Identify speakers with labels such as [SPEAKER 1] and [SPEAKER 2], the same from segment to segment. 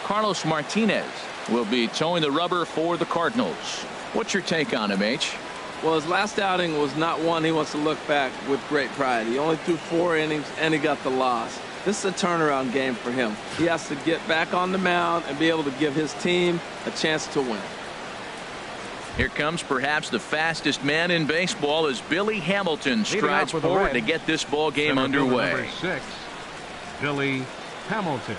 [SPEAKER 1] Carlos Martinez will be towing the rubber for the Cardinals. What's your take on him, H?
[SPEAKER 2] Well, his last outing was not one he wants to look back with great pride. He only threw 4 innings, and he got the loss. This is a turnaround game for him. He has to get back on the mound and be able to give his team a chance to win.
[SPEAKER 1] Here comes perhaps the fastest man in baseball as Billy Hamilton strides forward to get this ball game underway.
[SPEAKER 3] Number 6, Billy Hamilton.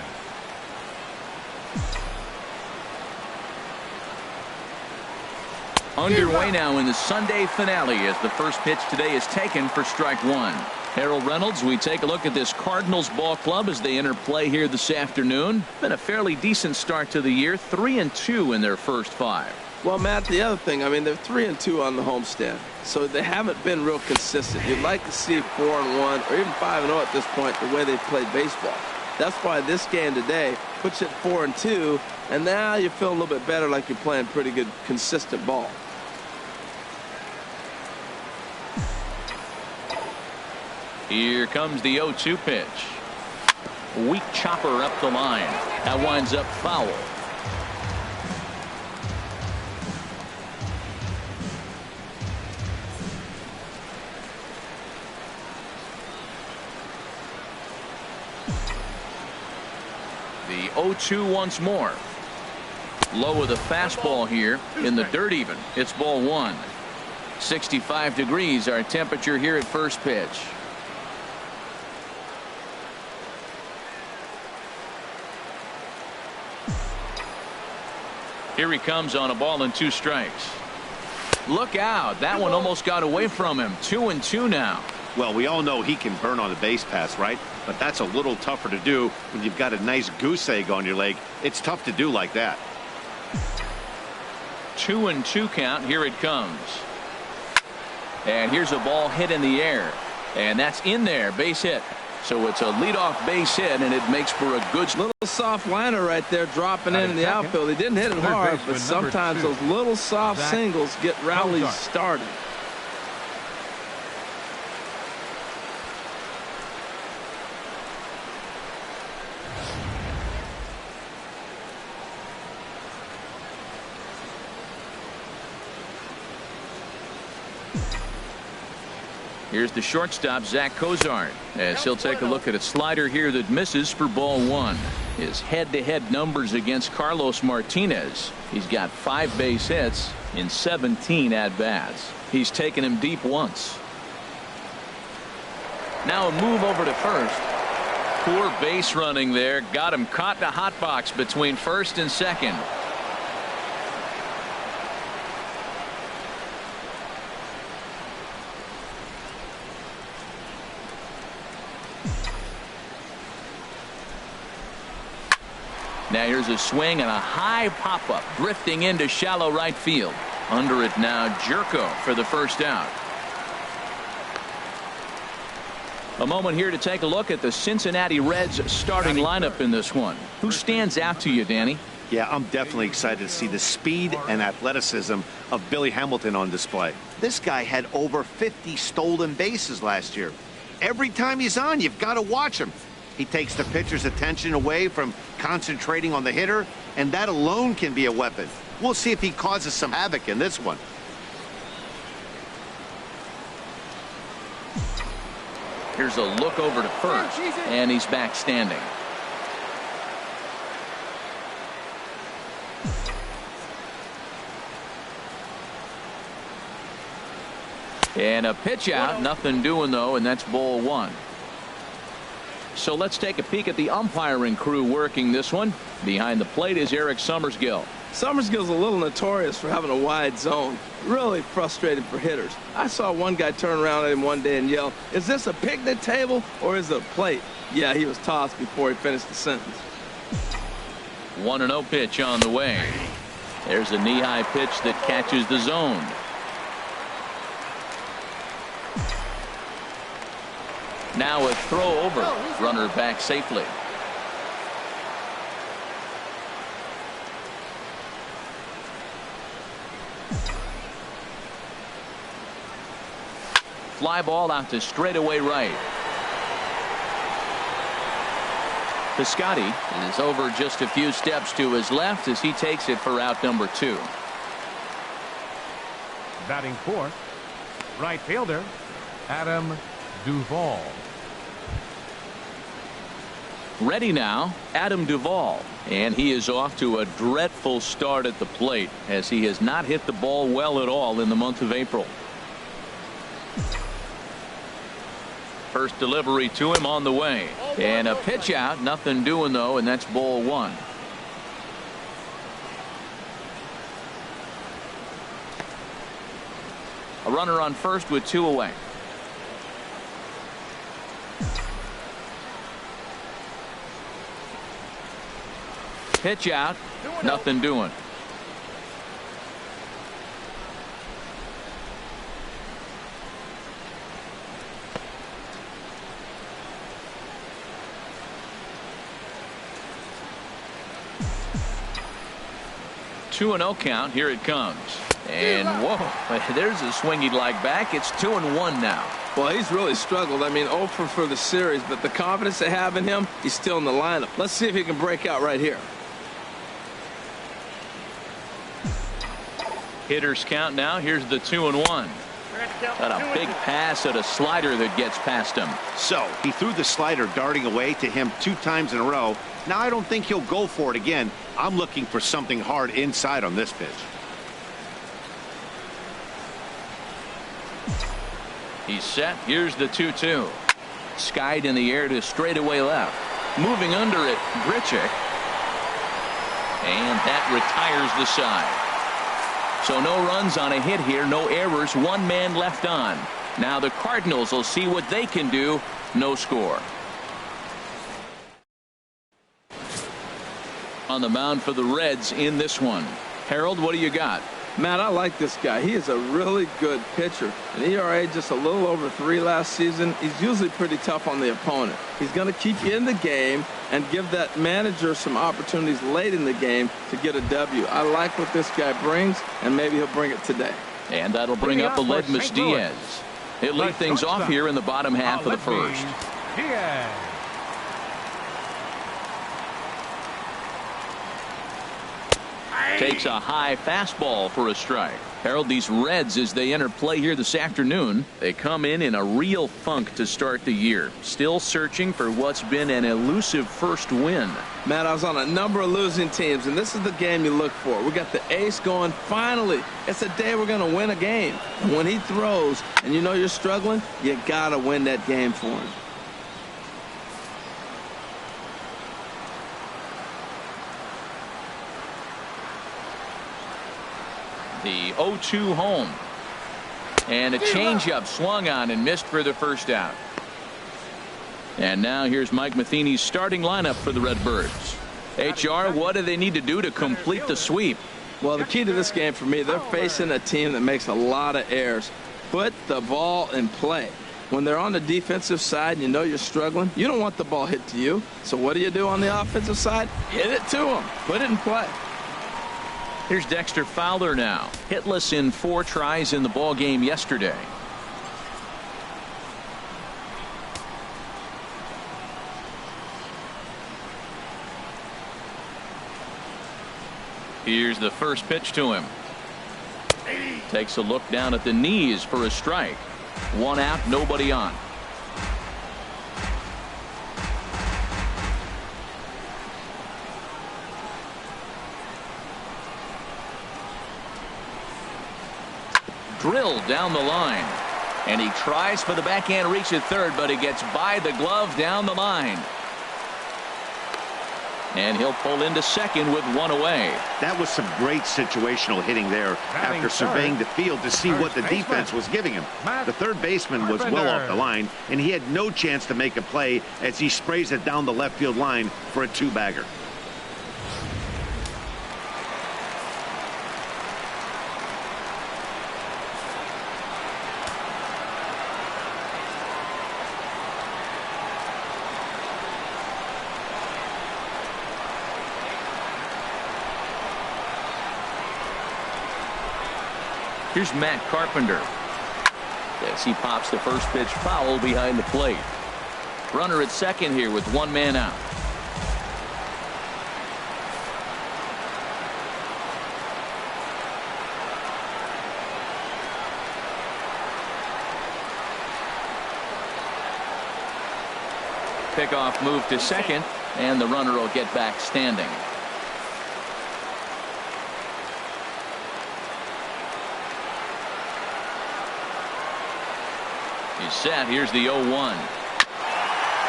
[SPEAKER 1] Underway now in the Sunday finale as the first pitch today is taken for strike 1. Harold Reynolds, we take a look at this Cardinals ball club as they enter play here this afternoon. Been a fairly decent start to the year, 3-2 in their first 5.
[SPEAKER 2] Well, Matt, the other thing, I mean, they're 3-2 on the homestand, so they haven't been real consistent. You'd like to see 4-1 or even 5-0 at this point, the way they've played baseball. That's why this game today puts it 4-2, and now you feel a little bit better, like you're playing pretty good, consistent ball.
[SPEAKER 1] Here comes the 0-2 pitch. Weak chopper up the line. That winds up foul. The 0-2 once more. Low with a fastball here in the dirt even. It's ball 1. 65 degrees our temperature here at first pitch. Here he comes on a ball and 2 strikes. Look out. That one almost got away from him. 2-2 now.
[SPEAKER 4] Well, we all know he can burn on the base pass, right? But that's a little tougher to do when you've got a nice goose egg on your leg. It's tough to do like that.
[SPEAKER 1] 2-2 count. Here it comes. And here's a ball hit in the air. And that's in there. Base hit. So it's a leadoff base hit, and it makes for a good
[SPEAKER 2] little soft liner right there, dropping in the outfield. He didn't hit it hard, but sometimes those little soft singles get rallies started.
[SPEAKER 1] Here's the shortstop, Zach Cozart, as he'll take a look at a slider here that misses for ball 1. His head-to-head numbers against Carlos Martinez. He's got 5 base hits in 17 at-bats. He's taken him deep once. Now a move over to first. Poor base running there. Got him caught in a hot box between first and second. Now here's a swing and a high pop-up drifting into shallow right field. Under it now, Jerko for the first out. A moment here to take a look at the Cincinnati Reds starting lineup in this one. Who stands out to you, Danny?
[SPEAKER 4] Yeah, I'm definitely excited to see the speed and athleticism of Billy Hamilton on display. This guy had over 50 stolen bases last year. Every time he's on, you've got to watch him. He takes the pitcher's attention away from concentrating on the hitter, and that alone can be a weapon. We'll see if he causes some havoc in this one.
[SPEAKER 1] Here's a look over to first, and he's back standing. And a pitch out, nothing doing though, and that's ball 1. So let's take a peek at the umpiring crew working this one. Behind the plate is Eric Summersgill.
[SPEAKER 2] Summersgill's a little notorious for having a wide zone. Really frustrating for hitters. I saw one guy turn around at him one day and yell, "Is this a picnic table or is it a plate?" Yeah, he was tossed before he finished the sentence.
[SPEAKER 1] 1-0 pitch on the way. There's a knee-high pitch that catches the zone. Now a throw over. Runner back safely. Fly ball out to straightaway right. Piscotty is over just a few steps to his left as he takes it for out number 2.
[SPEAKER 3] Batting fourth, right fielder, Adam Duvall.
[SPEAKER 1] Ready now, Adam Duvall. And he is off to a dreadful start at the plate as he has not hit the ball well at all in the month of April. First delivery to him on the way. And a pitch out, nothing doing though, and that's ball 1. A runner on first with 2 away. Pitch out, nothing doing. Two and 0 count. Here it comes. And whoa, there's a swing he'd like back. It's 2-1 now.
[SPEAKER 2] Well, he's really struggled. I mean, 0 for the series, but the confidence they have in him, he's still in the lineup. Let's see if he can break out right here.
[SPEAKER 1] Hitters count now. Here's the 2-1. Got a big pass at a slider that gets past him.
[SPEAKER 4] So he threw the slider darting away to him 2 times in a row. Now I don't think he'll go for it again. I'm looking for something hard inside on this pitch.
[SPEAKER 1] He's set. Here's the 2-2. Skied in the air to straightaway left. Moving under it, Grichuk. And that retires the side. So no runs on a hit here, no errors, 1 man left on. Now the Cardinals will see what they can do. No score. On the mound for the Reds in this one. Harold, what do you got?
[SPEAKER 2] Matt, I like this guy. He is a really good pitcher. An ERA just a little over 3 last season. He's usually pretty tough on the opponent. He's going to keep you in the game and give that manager some opportunities late in the game to get a W. I like what this guy brings, and maybe he'll bring it today.
[SPEAKER 1] And that'll bring up Aledmys Diaz. He'll lead things off here in the bottom half of the first.
[SPEAKER 3] Diaz.
[SPEAKER 1] Takes a high fastball for a strike. Harold, these Reds, as they enter play here this afternoon, they come in a real funk to start the year. Still searching for what's been an elusive first win.
[SPEAKER 2] Matt, I was on a number of losing teams, and this is the game you look for. We got the ace going. Finally, it's a day we're going to win a game. And when he throws and you know you're struggling, you got to win that game for him.
[SPEAKER 1] The 0-2 home. And a changeup swung on and missed for the first out. And now here's Mike Matheny's starting lineup for the Redbirds. HR, what do they need to do to complete the sweep?
[SPEAKER 2] Well, the key to this game for me, they're facing a team that makes a lot of errors. Put the ball in play. When they're on the defensive side and you know you're struggling, you don't want the ball hit to you. So what do you do on the offensive side? Hit it to them. Put it in play.
[SPEAKER 1] Here's Dexter Fowler now. Hitless in 4 tries in the ball game yesterday. Here's the first pitch to him. Takes a look down at the knees for a strike. 1 out, nobody on. Drilled down the line. And he tries for the backhand reach at third, but he gets by the glove down the line. And he'll pull into second with 1 away.
[SPEAKER 4] That was some great situational hitting there after surveying the field to see what the defense was giving him. The third baseman was well off the line, and he had no chance to make a play as he sprays it down the left field line for a 2-bagger.
[SPEAKER 1] Here's Matt Carpenter as he pops the first pitch foul behind the plate. Runner at second here with 1 man out. pickoff move to second, and the runner will get back standing. He's set. Here's the 0-1.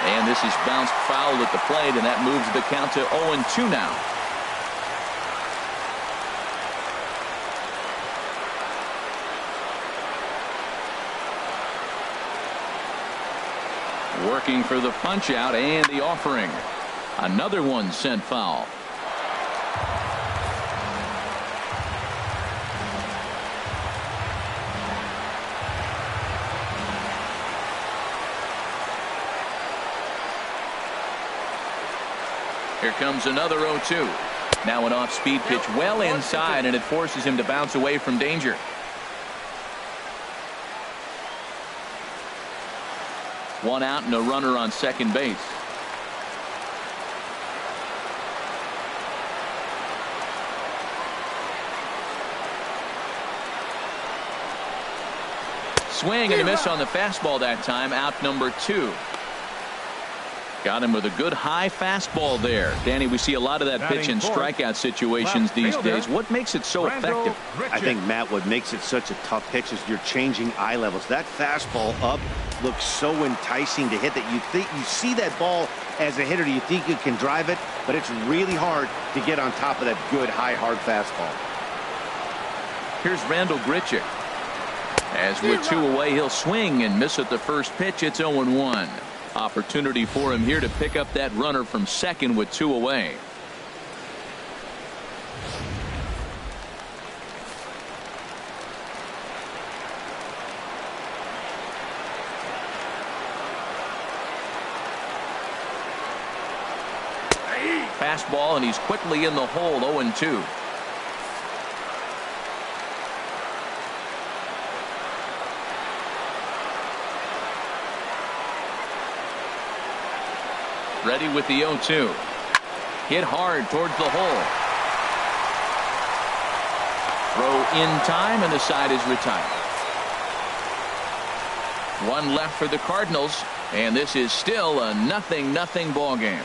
[SPEAKER 1] And this is bounced foul at the plate, and that moves the count to 0-2 now. Working for the punch out and the offering. Another one sent foul. Here comes another 0-2. Now an off-speed pitch well inside, and it forces him to bounce away from danger. One out and a runner on second base. Swing and a miss on the fastball that time. Out number 2. Got him with a good high fastball there. Danny, we see a lot of that pitch in strikeout situations these days. What makes it so effective?
[SPEAKER 4] I think, Matt, what makes it such a tough pitch is you're changing eye levels. That fastball up looks so enticing to hit that you see that ball as a hitter, you think you can drive it, but it's really hard to get on top of that good high hard fastball.
[SPEAKER 1] Here's Randall Grichuk. As with 2 away, he'll swing and miss at the first pitch. It's 0-1. Opportunity for him here to pick up that runner from second with 2 away. Fastball, and he's quickly in the hole. 0-2. Ready with the 0-2. Hit hard towards the hole. Throw in time, and the side is retired. One left for the Cardinals, and this is still a 0-0 ball game.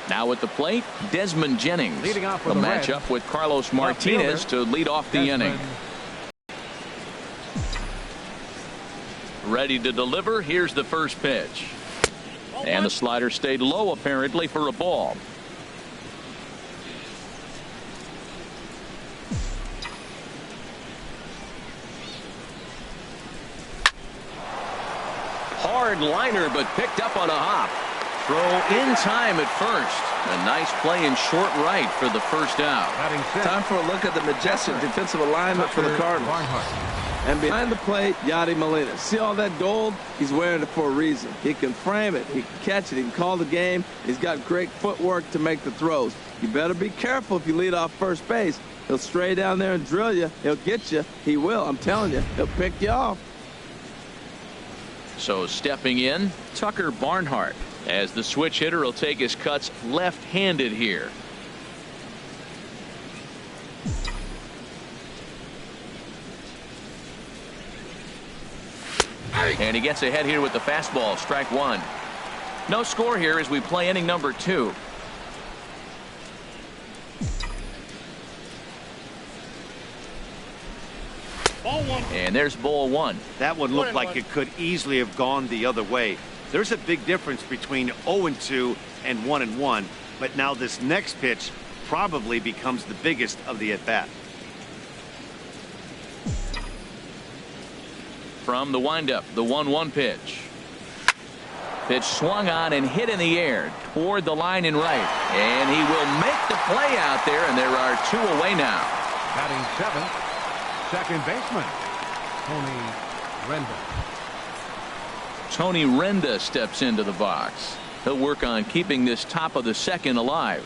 [SPEAKER 1] Now at the plate, Desmond Jennings.
[SPEAKER 3] Leading off for
[SPEAKER 1] the
[SPEAKER 3] the
[SPEAKER 1] matchup
[SPEAKER 3] Reds,
[SPEAKER 1] with Carlos Martinez to lead off the inning. Ready to deliver. Here's the first pitch. And the slider stayed low apparently for a ball. Hard liner, but picked up on a hop. Throw in time at first. A nice play in short right for the first out.
[SPEAKER 2] Time for a look at the majestic defensive alignment for the Cardinals. And behind the plate, Yadi Molina. See all that gold? He's wearing it for a reason. He can frame it. He can catch it. He can call the game. He's got great footwork to make the throws. You better be careful if you lead off first base. He'll stray down there and drill you. He'll get you. He will. I'm telling you. He'll pick you off.
[SPEAKER 1] So stepping in, Tucker Barnhart, as the switch hitter will take his cuts left-handed here. And he gets ahead here with the fastball. Strike 1. No score here as we play inning number 2. And there's ball 1.
[SPEAKER 4] That one looked like it could easily have gone the other way. There's a big difference between 0-2 and 1-1, but now this next pitch probably becomes the biggest of the at-bat.
[SPEAKER 1] From the windup, the 1-1 pitch. Pitch swung on and hit in the air toward the line in right. And he will make the play out there, and there are 2 away now.
[SPEAKER 3] Batting 7th, second baseman, Tony Renda.
[SPEAKER 1] Tony Renda steps into the box. He'll work on keeping this top of the second alive.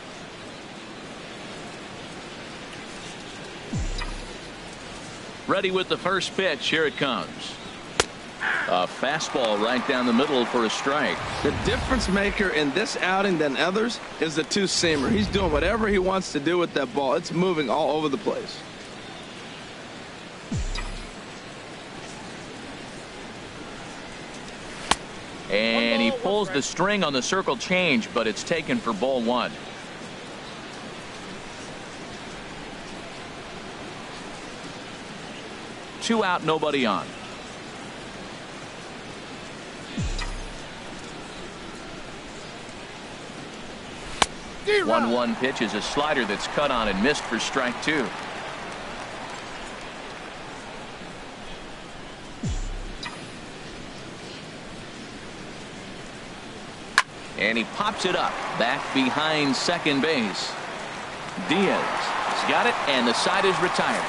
[SPEAKER 1] Ready with the first pitch. Here it comes. A fastball right down the middle for a strike.
[SPEAKER 2] The difference maker in this outing than others is the two-seamer. He's doing whatever he wants to do with that ball. It's moving all over the place.
[SPEAKER 1] And he pulls the string on the circle change, but it's taken for ball one. Two out, nobody on. 1-1 pitch is a slider that's cut on and missed for strike two. And he pops it up back behind second base. Diaz has got it, and the side is retired.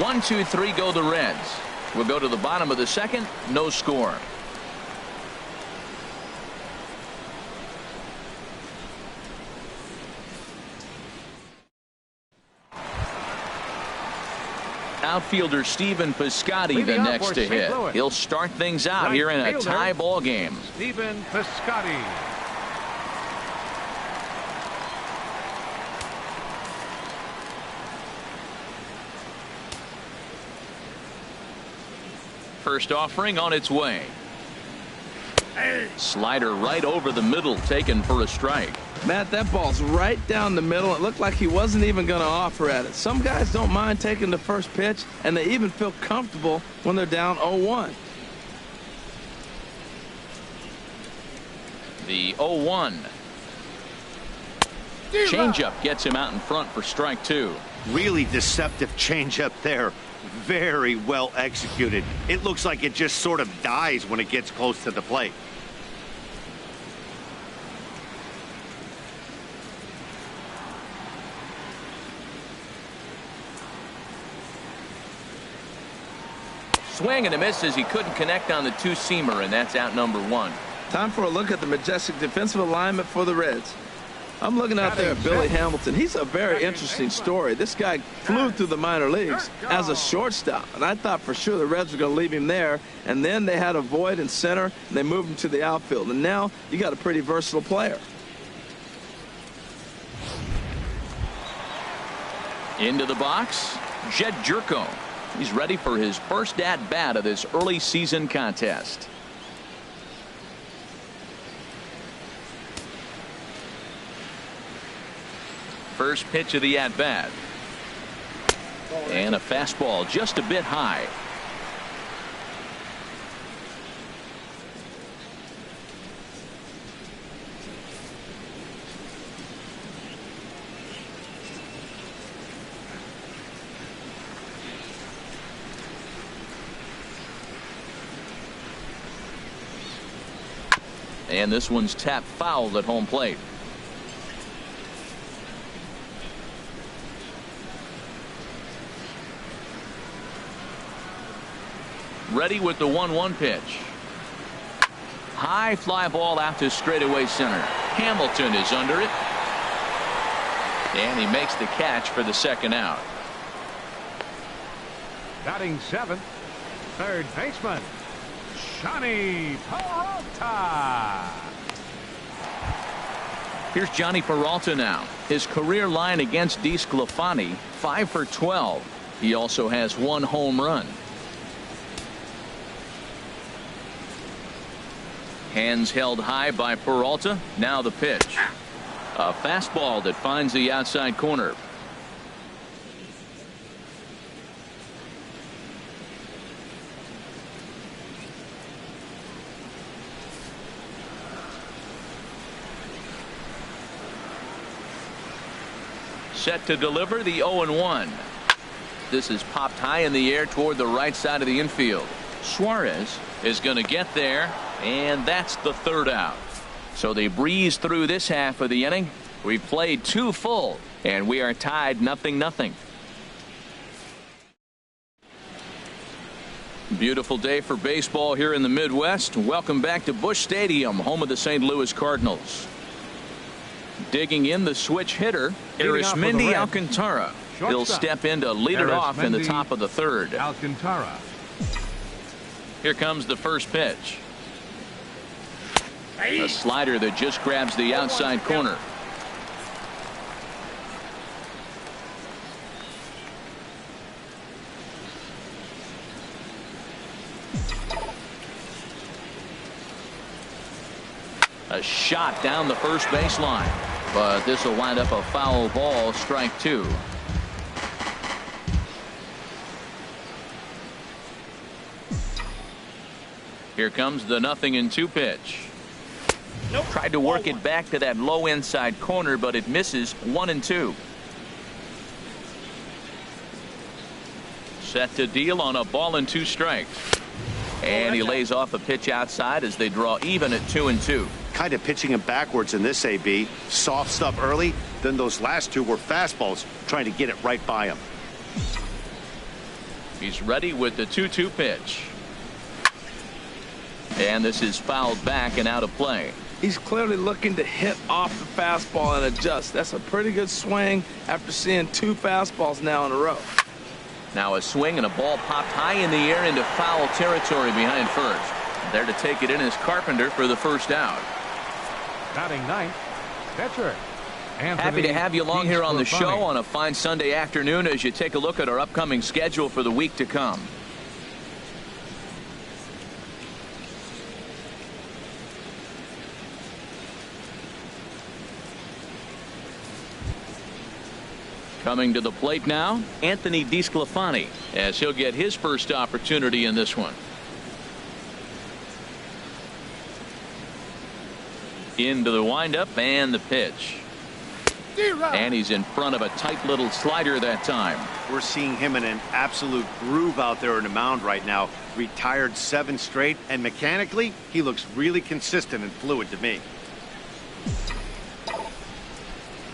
[SPEAKER 1] 1-2-3 go the Reds. We'll go to the bottom of the second. No score. Outfielder Stephen Piscotty the next to hit. He'll start things out here in a tie ball game.
[SPEAKER 3] Stephen Piscotty.
[SPEAKER 1] First offering on its way. Slider right over the middle, taken for a strike.
[SPEAKER 2] Matt, that ball's right down the middle. It looked like he wasn't even going to offer at it. Some guys don't mind taking the first pitch, and they even feel comfortable when they're down 0-1.
[SPEAKER 1] The 0-1. Changeup gets him out in front for strike two.
[SPEAKER 4] Really deceptive changeup there. Very well executed. It looks like it just sort of dies when it gets close to the plate.
[SPEAKER 1] Swing and a miss as he couldn't connect on the two-seamer, and that's out number one.
[SPEAKER 2] Time for a look at the majestic defensive alignment for the Reds. I'm looking out there at Billy Hamilton. He's a very interesting story. This guy flew through the minor leagues as a shortstop, and I thought for sure the Reds were going to leave him there, and then they had a void in center, and they moved him to the outfield, and now you got a pretty versatile player.
[SPEAKER 1] Into the box, Jed Jerko. He's ready for his first at-bat of this early season contest. First pitch of the at-bat. And a fastball just a bit high. And this one's tapped foul at home plate. Ready with the 1-1 pitch. High fly ball out to straightaway center. Hamilton is under it. And he makes the catch for the second out.
[SPEAKER 3] Batting seventh, third baseman, Johnny Peralta.
[SPEAKER 1] Here's Johnny Peralta now. His career line against DeSclafani, 5 for 12. He also has 1 home run. Hands held high by Peralta. Now the pitch. A fastball that finds the outside corner. Set to deliver the 0-1. This is popped high in the air toward the right side of the infield. Suarez is going to get there, and that's the third out. So they breeze through this half of the inning. We've played 2 full, and we are tied 0-0. Beautiful day for baseball here in the Midwest. Welcome back to Busch Stadium, home of the St. Louis Cardinals. Digging in the switch hitter, Arismendi Alcantara. He'll step in to lead it off in the top of the third.
[SPEAKER 3] Alcantara.
[SPEAKER 1] Here comes the first pitch. A slider that just grabs the outside corner. A shot down the first baseline, but this will wind up a foul ball, strike two. Here comes the 0-2 pitch. Tried to work it back to that low inside corner, but it misses. 1-2. Set to deal on a ball and 2 strikes. And he lays off a pitch outside as they draw even at 2-2.
[SPEAKER 4] Kind of pitching him backwards in this AB. Soft stuff early, then those last 2 were fastballs, trying to get it right by him.
[SPEAKER 1] He's ready with the 2-2 pitch. And this is fouled back and out of play.
[SPEAKER 2] He's clearly looking to hit off the fastball and adjust. That's a pretty good swing after seeing 2 fastballs now in a row.
[SPEAKER 1] Now a swing and a ball popped high in the air into foul territory behind first. There to take it in is Carpenter for the first out.
[SPEAKER 3] Batting ninth, pitcher.
[SPEAKER 1] Happy to have you along here on the show on a fine Sunday afternoon as you take a look at our upcoming schedule for the week to come. Coming to the plate now, Anthony DeSclafani, as he'll get his first opportunity in this one. Into the windup and the pitch. And he's in front of a tight little slider that time.
[SPEAKER 4] We're seeing him in an absolute groove out there in the mound right now. Retired 7 straight, and mechanically, he looks really consistent and fluid to me.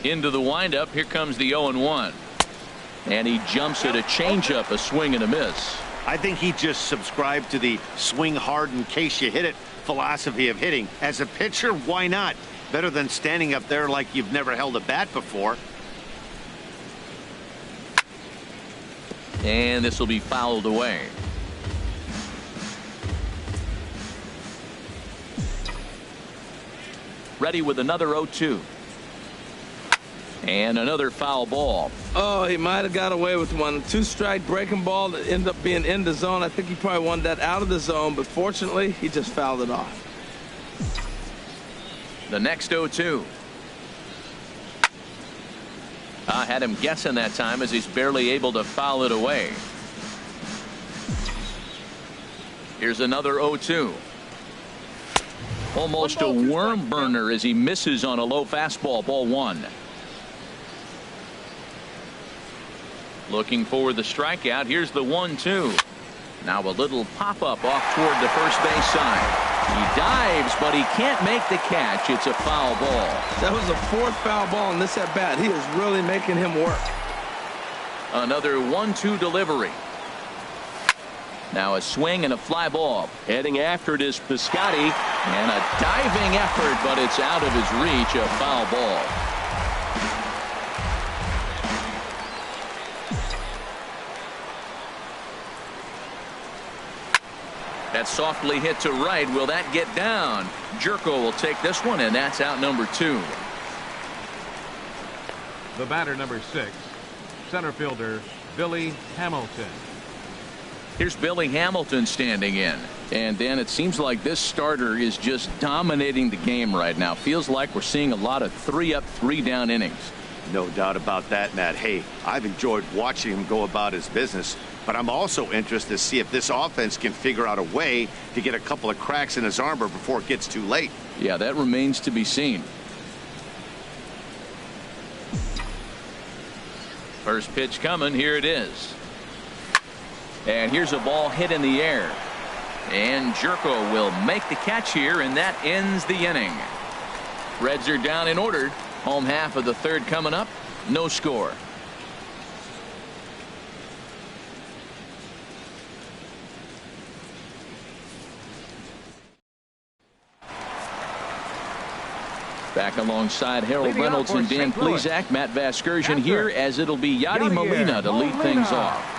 [SPEAKER 1] Into the windup. Here comes the 0-1. And he jumps at a changeup, a swing and a miss.
[SPEAKER 4] I think he just subscribed to the swing hard in case you hit it philosophy of hitting. As a pitcher, why not? Better than standing up there like you've never held a bat before.
[SPEAKER 1] And this will be fouled away. Ready with another 0-2. And another foul ball.
[SPEAKER 2] Oh, he might have got away with one. 2-strike breaking ball that ended up being in the zone. I think he probably wanted that out of the zone, but fortunately, he just fouled it off.
[SPEAKER 1] The next 0-2. I had him guessing that time as he's barely able to foul it away. Here's another 0-2. Almost a worm burner as he misses on a low fastball. Ball 1. Looking for the strikeout. Here's the 1-2. Now a little pop-up off toward the first base side. He dives, but he can't make the catch. It's a foul ball.
[SPEAKER 2] That was the 4th foul ball in this at-bat. He is really making him work.
[SPEAKER 1] Another 1-2 delivery. Now a swing and a fly ball. Heading after it is Piscotty. And a diving effort, but it's out of his reach. A foul ball. That's softly hit to right. Will that get down? Jerko will take this one, and that's out number 2.
[SPEAKER 3] The batter, number 6, center fielder Billy Hamilton.
[SPEAKER 1] Here's Billy Hamilton standing in. And Dan, it seems like this starter is just dominating the game right now. Feels like we're seeing a lot of 3-up, 3-down innings.
[SPEAKER 4] No doubt about that, Matt. Hey, I've enjoyed watching him go about his business, but I'm also interested to see if this offense can figure out a way to get a couple of cracks in his armor before it gets too late.
[SPEAKER 1] Yeah, that remains to be seen. First pitch coming. Here it is. And here's a ball hit in the air. And Jerko will make the catch here, and that ends the inning. Reds are down and ordered. Home half of the 3rd coming up. No score. Back alongside Harold Reynolds and Dan Plesac, Matt Vasgersian here, as it'll be Yadi Molina to lead things off.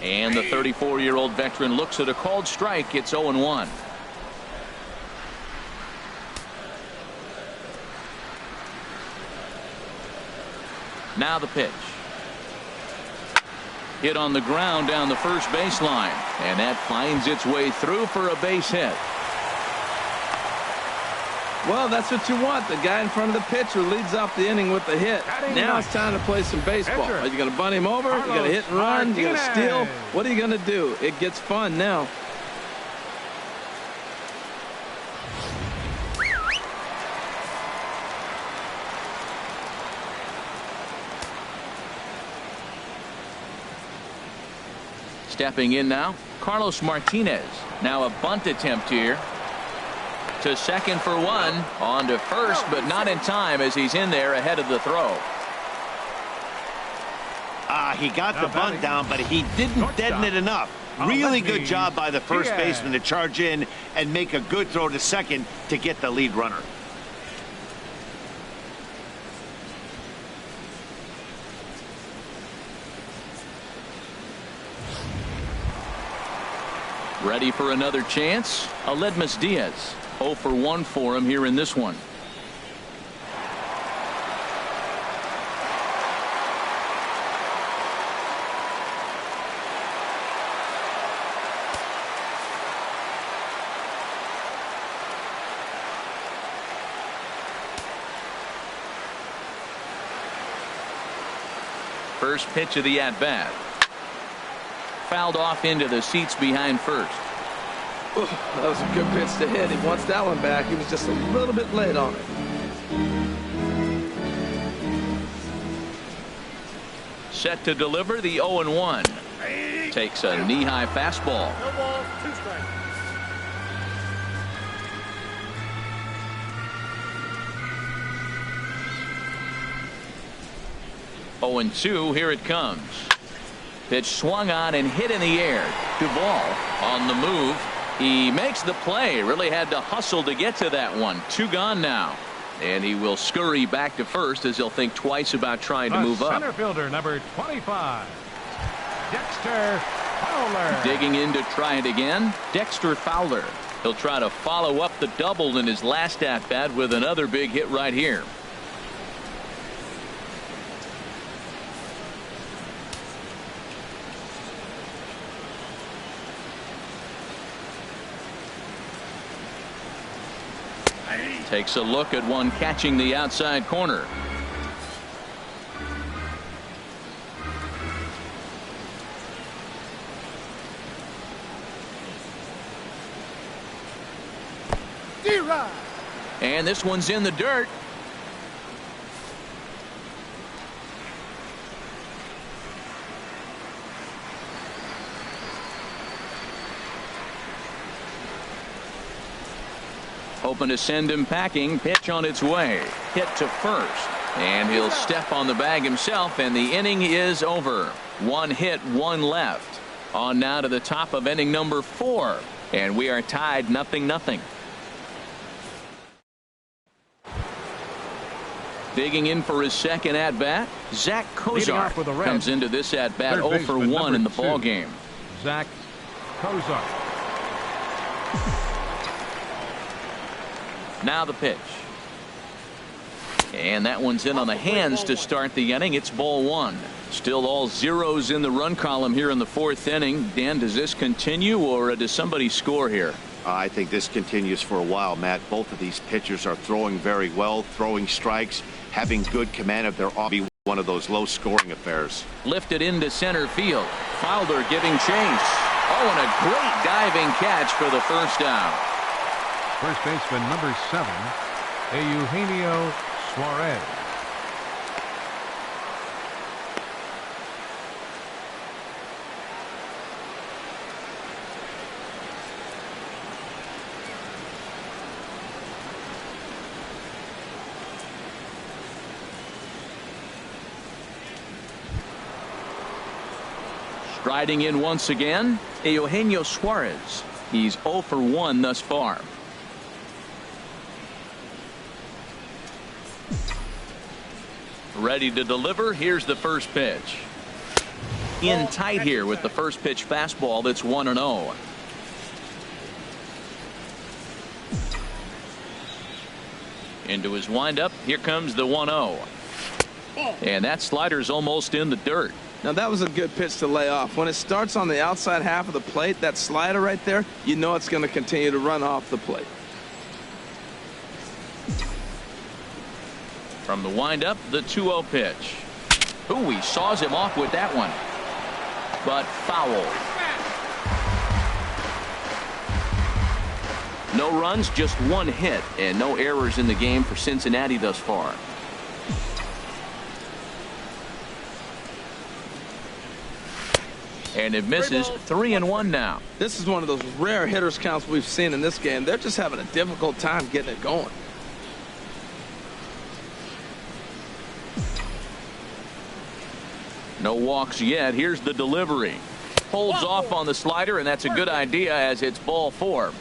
[SPEAKER 1] And the 34-year-old veteran looks at a called strike. It's 0-1. Now the pitch. Hit on the ground down the first baseline. And that finds its way through for a base hit.
[SPEAKER 2] Well, that's what you want. The guy in front of the pitcher leads off the inning with a hit. Now it's time to play some baseball. Are you going to bunt him over? You're going to hit and run? You're going to steal? What are you going to do? It gets fun now.
[SPEAKER 1] Stepping in now, Carlos Martinez. Now a bunt attempt here. To second for one. On to first, but not in time as he's in there ahead of the throw.
[SPEAKER 4] He got the bunt down, but he didn't deaden it enough. Really good job by the first baseman to charge in and make a good throw to second to get the lead runner.
[SPEAKER 1] Ready for another chance? Aledmus Diaz. 0 for 1 for him here in this one. First pitch of the at-bat. Fouled off into the seats behind first.
[SPEAKER 2] Ooh, that was a good pitch to hit. He wants that one back. He was just a little bit late on it.
[SPEAKER 1] Set to deliver the 0-1. Takes a knee-high fastball.
[SPEAKER 5] No balls, 2 strikes.
[SPEAKER 1] And 2, here it comes. Pitch swung on and hit in the air. Duvall on the move. He makes the play. Really had to hustle to get to that one. 2 gone now. And he will scurry back to first as he'll think twice about trying to move up.
[SPEAKER 3] Center fielder number 25, Dexter Fowler.
[SPEAKER 1] Digging in to try it again, Dexter Fowler. He'll try to follow up the double in his last at-bat with another big hit right here. Takes a look at one catching the outside corner. And this one's in the dirt. Hoping to send him packing. Pitch on its way. Hit to first. And he'll step on the bag himself, and the inning is over. 1 hit, 1 left. On now to the top of inning number 4. And we are tied 0-0. Digging in for his second at-bat, Zach Kozar comes into this at-bat 0 for 1 in the ball game.
[SPEAKER 3] Zach Kozar.
[SPEAKER 1] Now the pitch. And that one's in on the hands to start the inning. It's ball 1. Still all zeros in the run column here in the 4th inning. Dan, does this continue, or does somebody score here?
[SPEAKER 4] I think this continues for a while, Matt. Both of these pitchers are throwing very well, throwing strikes, having good command of their offense. One of those low-scoring affairs.
[SPEAKER 1] Lifted into center field. Fowler giving chase. Oh, and a great diving catch for the first down.
[SPEAKER 3] First baseman number 7, Eugenio Suarez.
[SPEAKER 1] Striding in once again, Eugenio Suarez. He's 0 for 1 thus far. Ready to deliver. Here's the first pitch. in tight here with the first pitch fastball that's 1-0. Into his windup. Here comes the 1-0. And that slider's almost in the dirt.
[SPEAKER 2] Now that was a good pitch to lay off. When it starts on the outside half of the plate, that slider right there, you know it's going to continue to run off the plate.
[SPEAKER 1] From the windup, the 2-0 pitch. Ooh, he saws him off with that one. But foul. No runs, just one hit, and no errors in the game for Cincinnati thus far. And it misses. 3-1 now.
[SPEAKER 2] This is one of those rare hitters counts we've seen in this game. They're just having a difficult time getting it going.
[SPEAKER 1] No walks yet. Here's the delivery. Holds off on the slider, and that's a good idea as it's ball 4.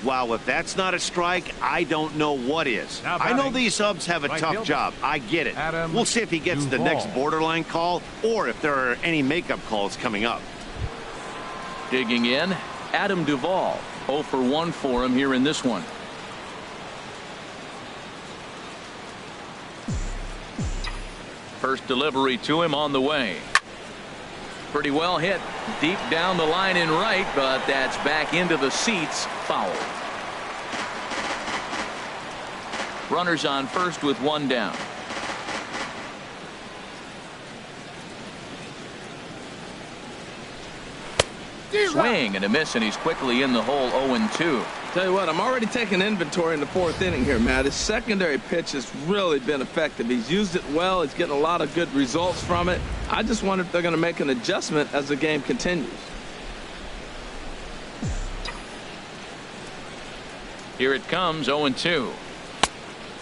[SPEAKER 4] Wow, if that's not a strike, I don't know what is. I know these subs have a tough job. I get it. We'll see if he gets the next borderline call or if there are any makeup calls coming up.
[SPEAKER 1] Digging in, Adam Duvall. 0 for 1 for him here in this one. First delivery to him on the way. Pretty well hit deep down the line in right, but that's back into the seats. Foul. Runners on first with 1 down. Swing and a miss, and he's quickly in the hole. 0-2.
[SPEAKER 2] Tell you what, I'm already taking inventory in the 4th inning here, Matt. His secondary pitch has really been effective. He's used it well. He's getting a lot of good results from it. I just wonder if they're going to make an adjustment as the game continues.
[SPEAKER 1] Here it comes, 0-2.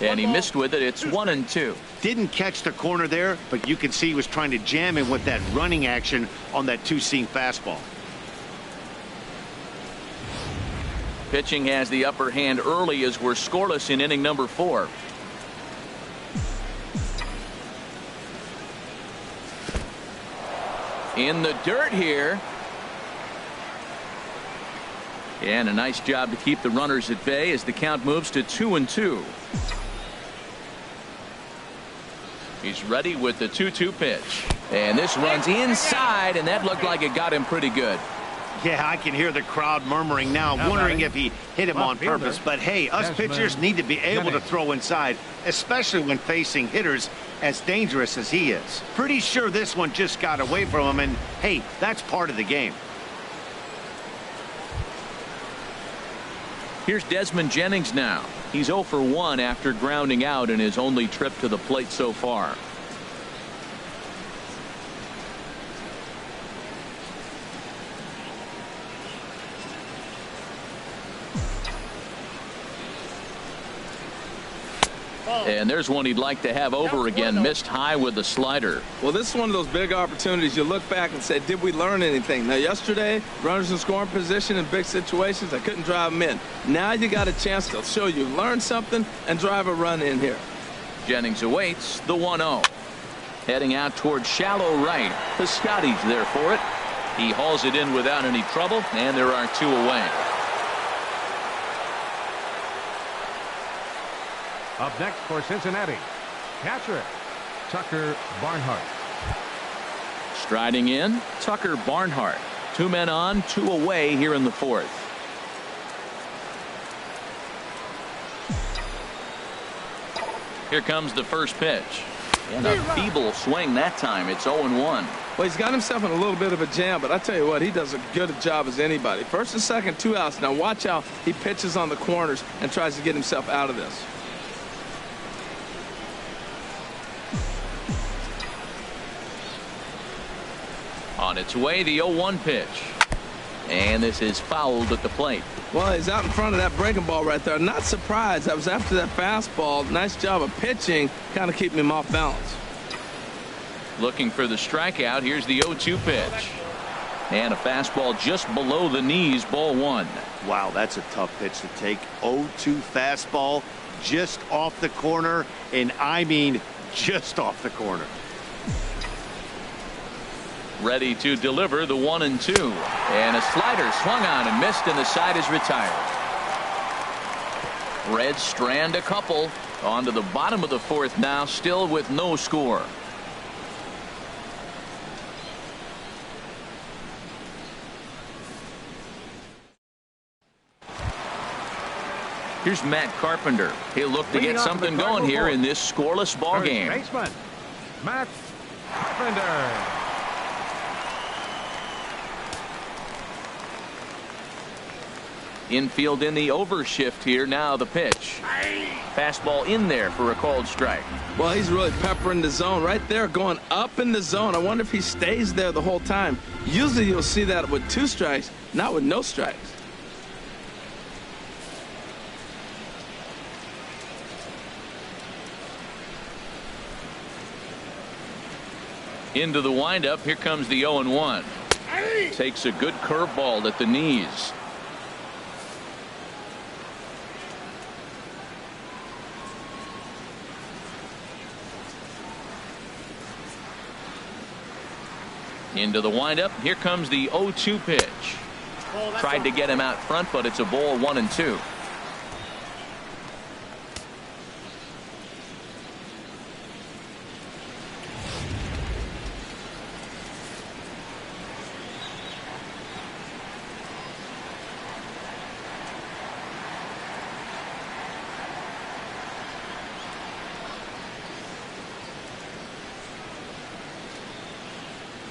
[SPEAKER 1] And he missed with it. It's 1-2.
[SPEAKER 4] Didn't catch the corner there, but you can see he was trying to jam him with that running action on that 2-seam fastball.
[SPEAKER 1] Pitching has the upper hand early as we're scoreless in inning number 4. In the dirt here. And a nice job to keep the runners at bay as the count moves to 2-2. He's ready with the 2-2 pitch. And this runs inside, and that looked like it got him pretty good.
[SPEAKER 4] Yeah, I can hear the crowd murmuring now, wondering if he hit him on purpose. But hey, us pitchers need to be able to throw inside, especially when facing hitters as dangerous as he is. Pretty sure this one just got away from him, and hey, that's part of the game.
[SPEAKER 1] Here's Desmond Jennings now. He's 0 for 1 after grounding out in his only trip to the plate so far. And there's one he'd like to have over again. Missed high with the slider.
[SPEAKER 2] Well, this is one of those big opportunities you look back and say, did we learn anything? Now, yesterday, runners in scoring position in big situations, I couldn't drive them in. Now you got a chance to show you learned something and drive a run in here.
[SPEAKER 1] Jennings awaits the 1-0. Heading out towards shallow right. Piscotty's there for it. He hauls it in without any trouble, and there are 2 away.
[SPEAKER 3] Up next for Cincinnati, catcher Tucker Barnhart.
[SPEAKER 1] Striding in, Tucker Barnhart. 2 men on, 2 away here in the 4th. Here comes the first pitch. And a feeble swing that time. It's 0-1.
[SPEAKER 2] Well, he's got himself in a little bit of a jam, but I tell you what, he does a good job as anybody. First and second, 2 outs. Now watch how he pitches on the corners and tries to get himself out of this.
[SPEAKER 1] On its way, the 0-1 pitch. And this is fouled at the plate.
[SPEAKER 2] Well, he's out in front of that breaking ball right there. Not surprised. That was after that fastball. Nice job of pitching, kind of keeping him off balance.
[SPEAKER 1] Looking for the strikeout. Here's the 0-2 pitch. And a fastball just below the knees, ball 1.
[SPEAKER 4] Wow, that's a tough pitch to take. 0-2 fastball just off the corner, and I mean just off the corner.
[SPEAKER 1] Ready to deliver the 1-2. And a slider swung on and missed, and the side is retired. Reds strand a couple. On to the bottom of the fourth now, still with no score. Here's Matt Carpenter. He'll look to get something going here in this scoreless ball game.
[SPEAKER 3] Baseman, Matt Carpenter.
[SPEAKER 1] Infield in the overshift here. Now the pitch. Fastball in there for a called strike.
[SPEAKER 2] Well, he's really peppering the zone right there, going up in the zone. I wonder if he stays there the whole time. Usually you'll see that with 2 strikes, not with no strikes.
[SPEAKER 1] Into the windup. Here comes the 0-1. Takes a good curveball at the knees. Into the windup. Here comes the 0-2 pitch. Tried to get him out front, but it's a ball, 1-2.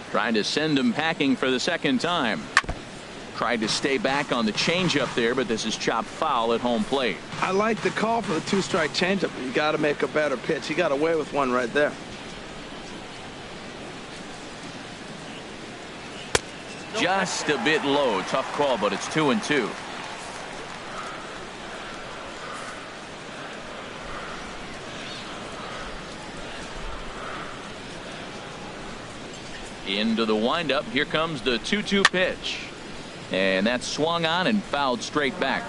[SPEAKER 1] Trying to send him packing for the second time. Tried to stay back on the changeup there, but this is chopped foul at home plate.
[SPEAKER 2] I like the call for the 2-strike changeup. You got to make a better pitch. He got away with one right there.
[SPEAKER 1] Just a bit low. Tough call, but it's 2-2. Into the windup. Here comes the 2-2 pitch. And that's swung on and fouled straight back.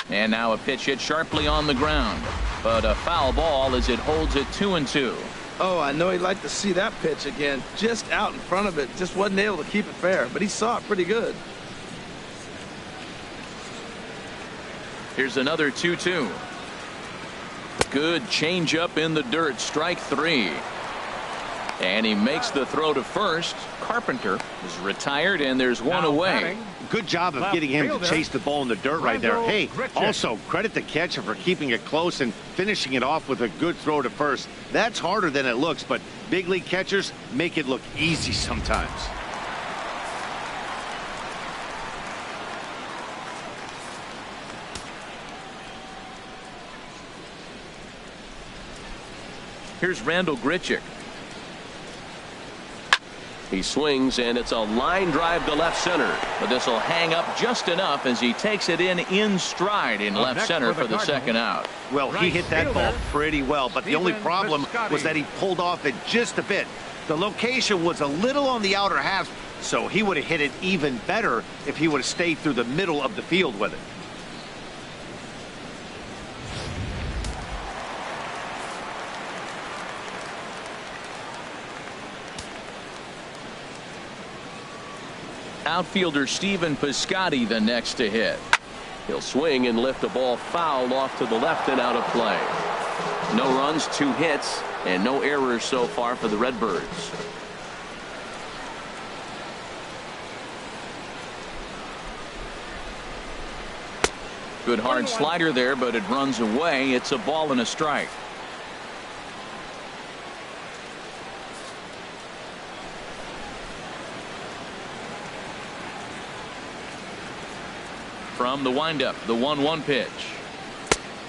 [SPEAKER 1] And now a pitch hit sharply on the ground. But a foul ball as it holds it 2-2.
[SPEAKER 2] Oh, I know he'd like to see that pitch again. Just out in front of it. Just wasn't able to keep it fair. But he saw it pretty good.
[SPEAKER 1] Here's another 2-2. Good changeup in the dirt. Strike 3. And he makes the throw to first. Carpenter is retired, and there's one away.
[SPEAKER 4] Good job of getting him to chase the ball in the dirt right there. Hey, also credit the catcher for keeping it close and finishing it off with a good throw to first. That's harder than it looks, but big league catchers make it look easy sometimes.
[SPEAKER 1] Here's Randall Grichuk.
[SPEAKER 5] He swings, and it's a line drive to left center.
[SPEAKER 1] But this will hang up just enough as he takes it in stride in left center for the second out.
[SPEAKER 4] Well, he hit that ball pretty well, but the only problem was that he pulled off it just a bit. The location was a little on the outer half, so he would have hit it even better if he would have stayed through the middle of the field with it.
[SPEAKER 1] Outfielder Stephen Piscotty the next to hit.
[SPEAKER 5] He'll swing and lift a ball foul off to the left and out of play.
[SPEAKER 1] No runs, 2 hits, and no errors so far for the Redbirds. Good hard slider there, but it runs away. It's a ball and a strike. From the windup, the 1-1 pitch.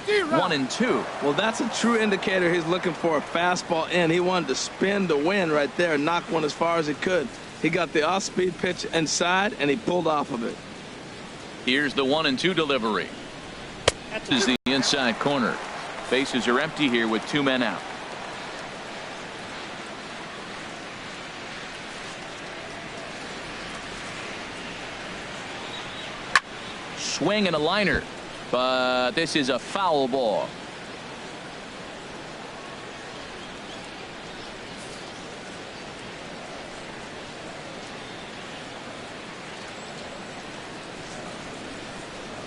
[SPEAKER 1] 1-2.
[SPEAKER 2] Well, that's a true indicator he's looking for a fastball in. He wanted to spin the wind right there and knock one as far as he could. He got the off-speed pitch inside, and he pulled off of it.
[SPEAKER 1] Here's the 1-2 delivery. This is the inside corner. Bases are empty here with 2 men out. swing and a liner, but this is a foul ball.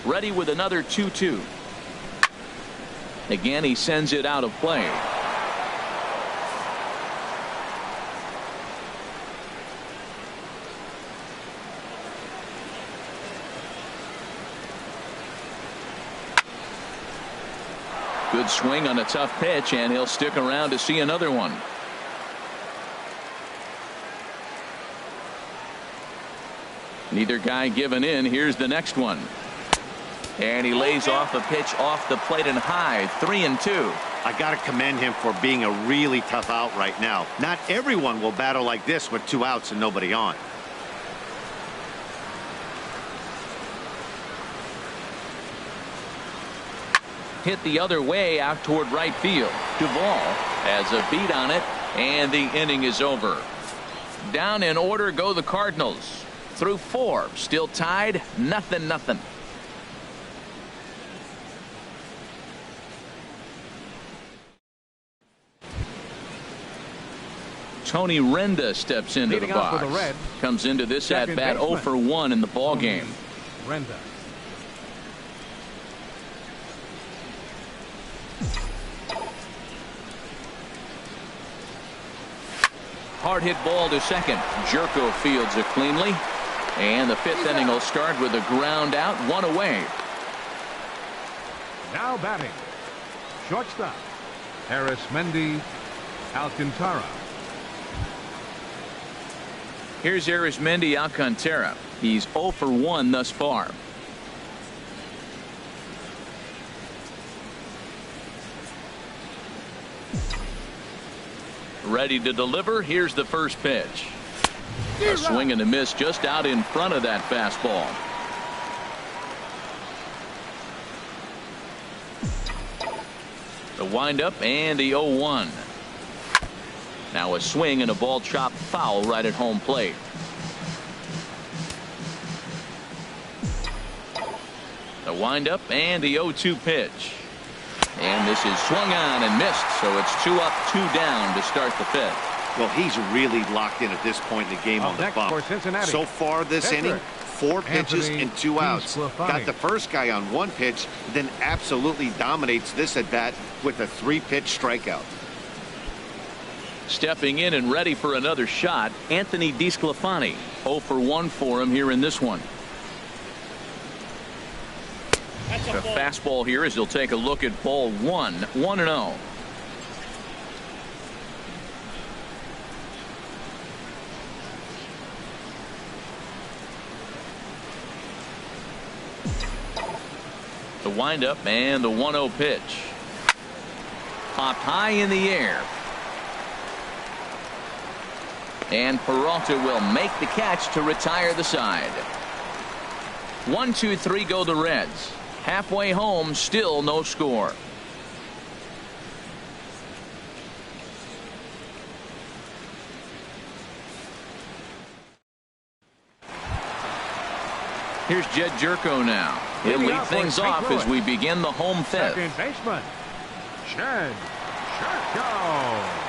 [SPEAKER 1] Ready with another 2-2. Again, he sends it out of play. Good swing on a tough pitch, and he'll stick around to see another one. Neither guy giving in. Here's the next one. And he lays off a pitch off the plate and high. 3-2.
[SPEAKER 4] I got to commend him for being a really tough out right now. Not everyone will battle like this with 2 outs and nobody on.
[SPEAKER 1] Hit the other way out toward right field. Duvall has a beat on it, and the inning is over. Down in order go the Cardinals. Through 4, still tied, 0-0. Tony Renda steps into the box. Comes into this at bat 0 for 1 in the ball game.
[SPEAKER 3] Renda.
[SPEAKER 1] Hard hit ball to second. Jerko fields it cleanly. And the 5th inning will start with a ground out, 1 away.
[SPEAKER 3] Now batting. Shortstop. Arismendi Alcantara.
[SPEAKER 1] Here's Arismendi Alcantara. He's 0 for 1 thus far. Ready to deliver. Here's the first pitch. A swing and a miss just out in front of that fastball. The windup and the 0-1. Now a swing and a ball chopped foul right at home plate. The windup and the 0-2 pitch. And this is swung on and missed, so it's 2 up, 2 down to start the 5th.
[SPEAKER 4] Well, he's really locked in at this point in the game on the bump. So far this inning, 4 pitches and 2 outs. Got the first guy on 1 pitch, then absolutely dominates this at bat with a 3-pitch strikeout.
[SPEAKER 1] Stepping in and ready for another shot, Anthony DeSclafani. 0 for 1 for him here in this one. The fastball here as he'll take a look at ball 1. 1-0. The windup and the 1-0 pitch. Popped high in the air. And Peralta will make the catch to retire the side. 1, 2, 3 go the Reds. Halfway home, still no score. Here's Jed Jerko now. He'll lead things off as we begin the home 5th.
[SPEAKER 3] Second baseman, Jed Jerko.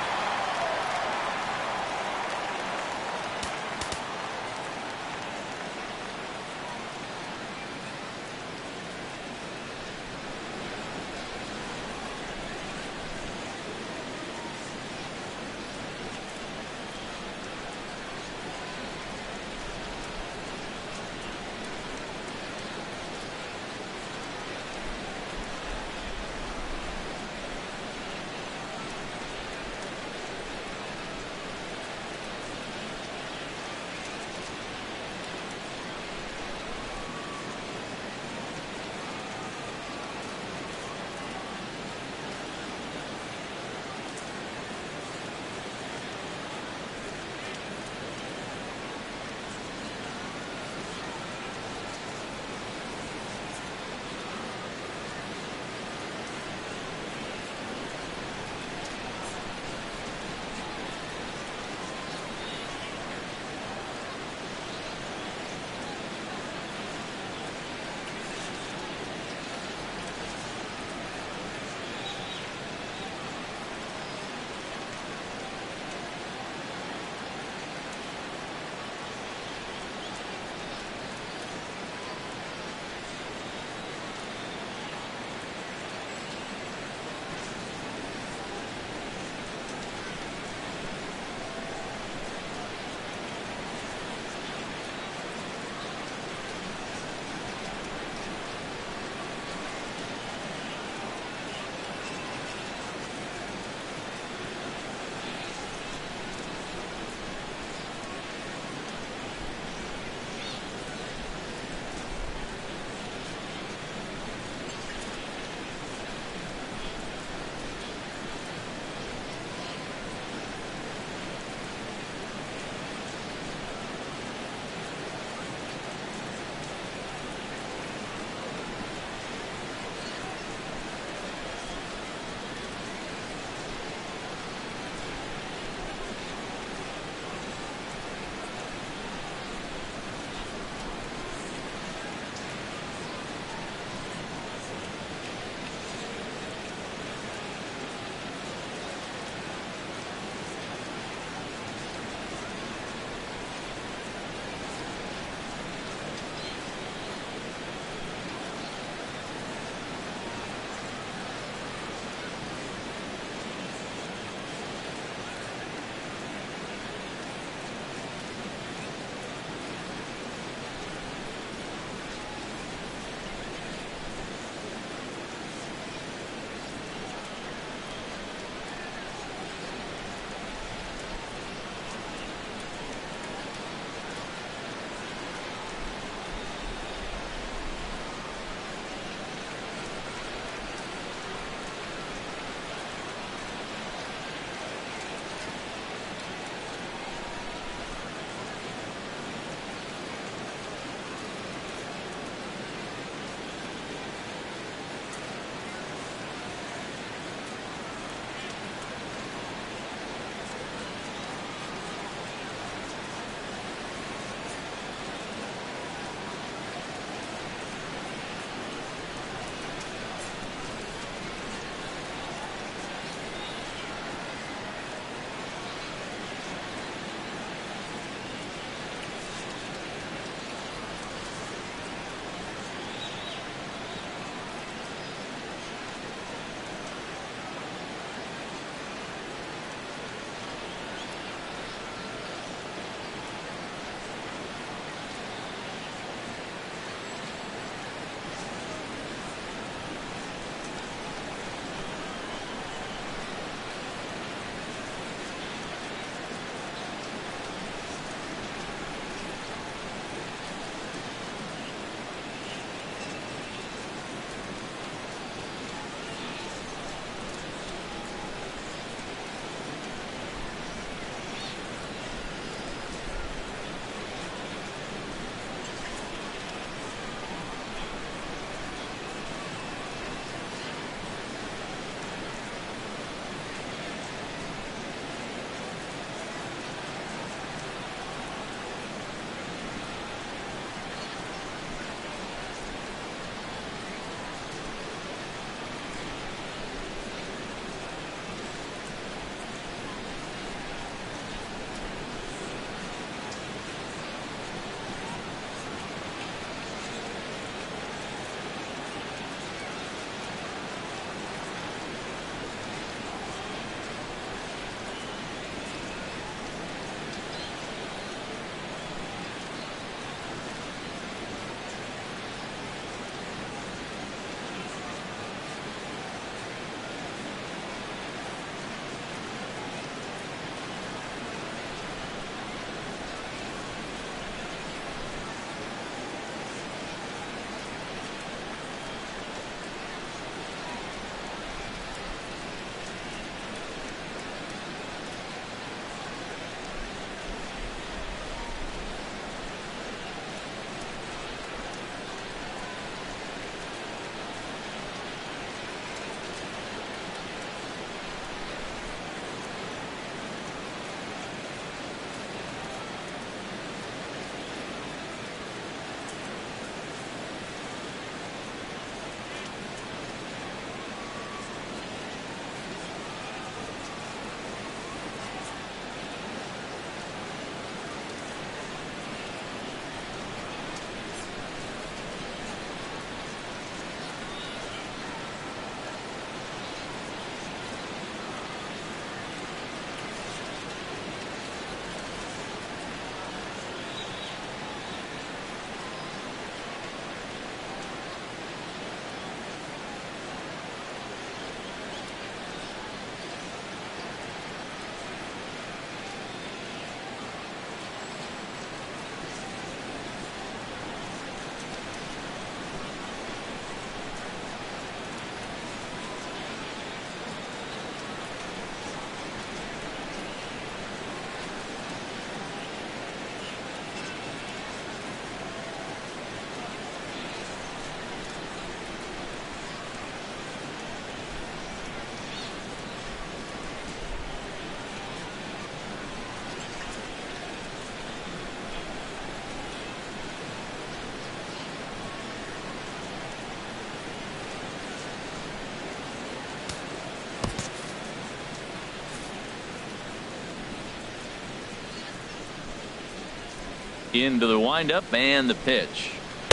[SPEAKER 1] Into the windup and the pitch.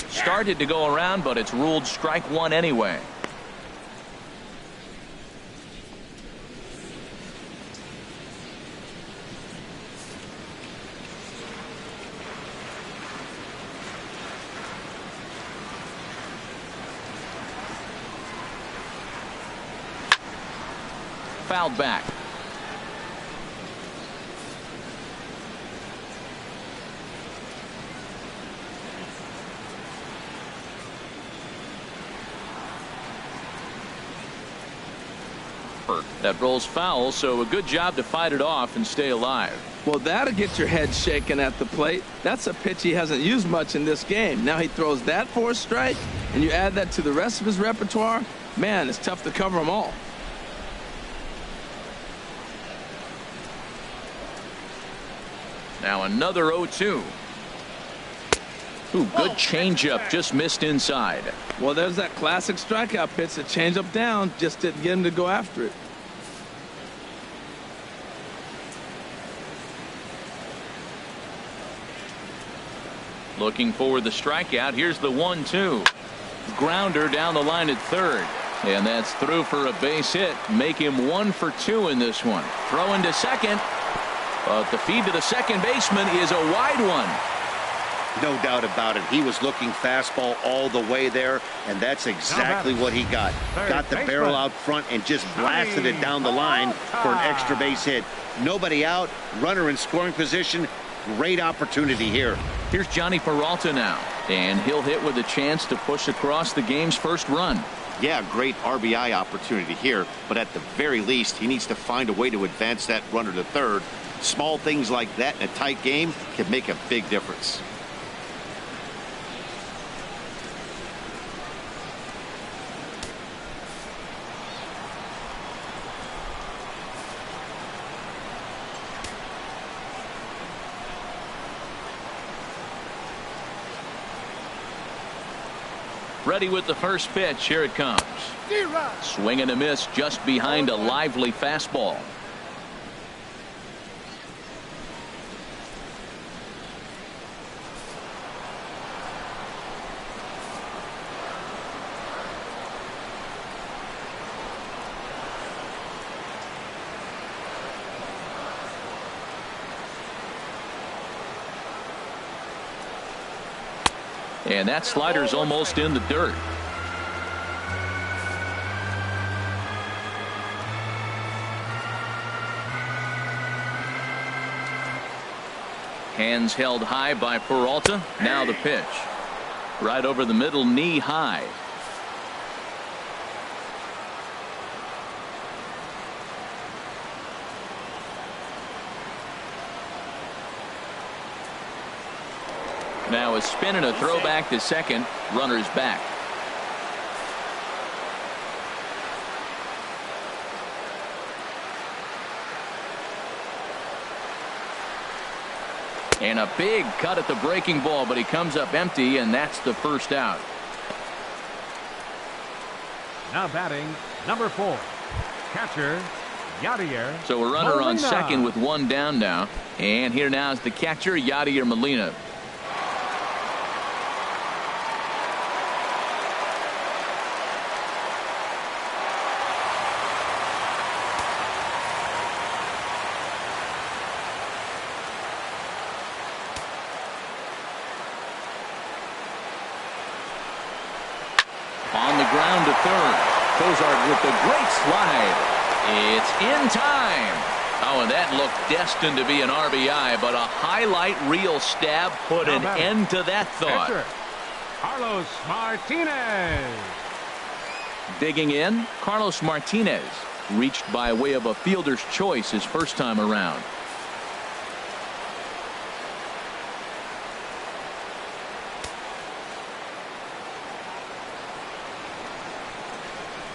[SPEAKER 1] Started to go around, but it's ruled strike one anyway. Fouled back. That rolls foul, so a good job to fight it off and stay alive.
[SPEAKER 2] Well, that'll get your head shaking at the plate. That's a pitch he hasn't used much in this game. Now he throws that for a strike, and you add that to the rest of his repertoire. Man, it's tough to cover them all.
[SPEAKER 1] Now another 0-2. Ooh, good changeup, just missed inside.
[SPEAKER 2] Well, there's that classic strikeout pitch, the changeup down, just didn't get him to go after it.
[SPEAKER 1] Looking for the strikeout. Here's the 1-2. Grounder down the line at third. And that's through for a base hit. Make him 1 for 2 in this one. Throw into second. But the feed to the second baseman is a wide one.
[SPEAKER 4] No doubt about it. He was looking fastball all the way there, and that's exactly what he got. Got the barrel out front and just blasted it down the line for an extra base hit. Nobody out, runner in scoring position. Great opportunity here.
[SPEAKER 1] Here's Johnny Peralta now, and he'll hit with a chance to push across the game's first run.
[SPEAKER 4] Yeah, great RBI opportunity here, but at the very least, he needs to find a way to advance that runner to third. Small things like that in a tight game can make a big difference.
[SPEAKER 1] Ready with the first pitch. Here it comes. Swing and a miss just behind a lively fastball. And that slider's almost in the dirt. Hands held high by Peralta. Now the pitch. Right over the middle, knee high. Now a spin and a throw back to second. Runner's back. And a big cut at the breaking ball, but he comes up empty, and that's the first out.
[SPEAKER 3] Now batting, number 4, catcher Yadier.
[SPEAKER 1] So a runner
[SPEAKER 3] Molina
[SPEAKER 1] on second with one down now. And here now is the catcher, Yadier Molina. On the ground to third. Cozart with the great slide. It's in time. Oh, and that looked destined to be an RBI, but a highlight reel stab put an end to that thought.
[SPEAKER 3] Catcher Carlos Martinez.
[SPEAKER 1] Digging in, Carlos Martinez reached by way of a fielder's choice his first time around.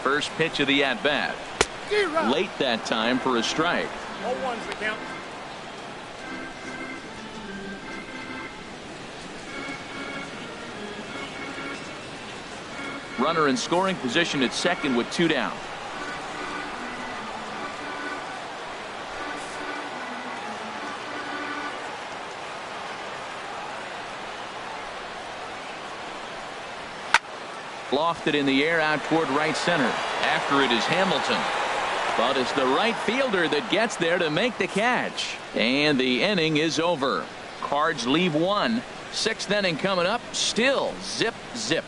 [SPEAKER 1] First pitch of the at-bat. Late that time for a strike.
[SPEAKER 6] 0-1's the count.
[SPEAKER 1] Runner in scoring position at second with 2 down. Lofted in the air out toward right center. After it is Hamilton. But it's the right fielder that gets there to make the catch. And the inning is over. Cards leave one. Sixth inning coming up. Still zip, zip.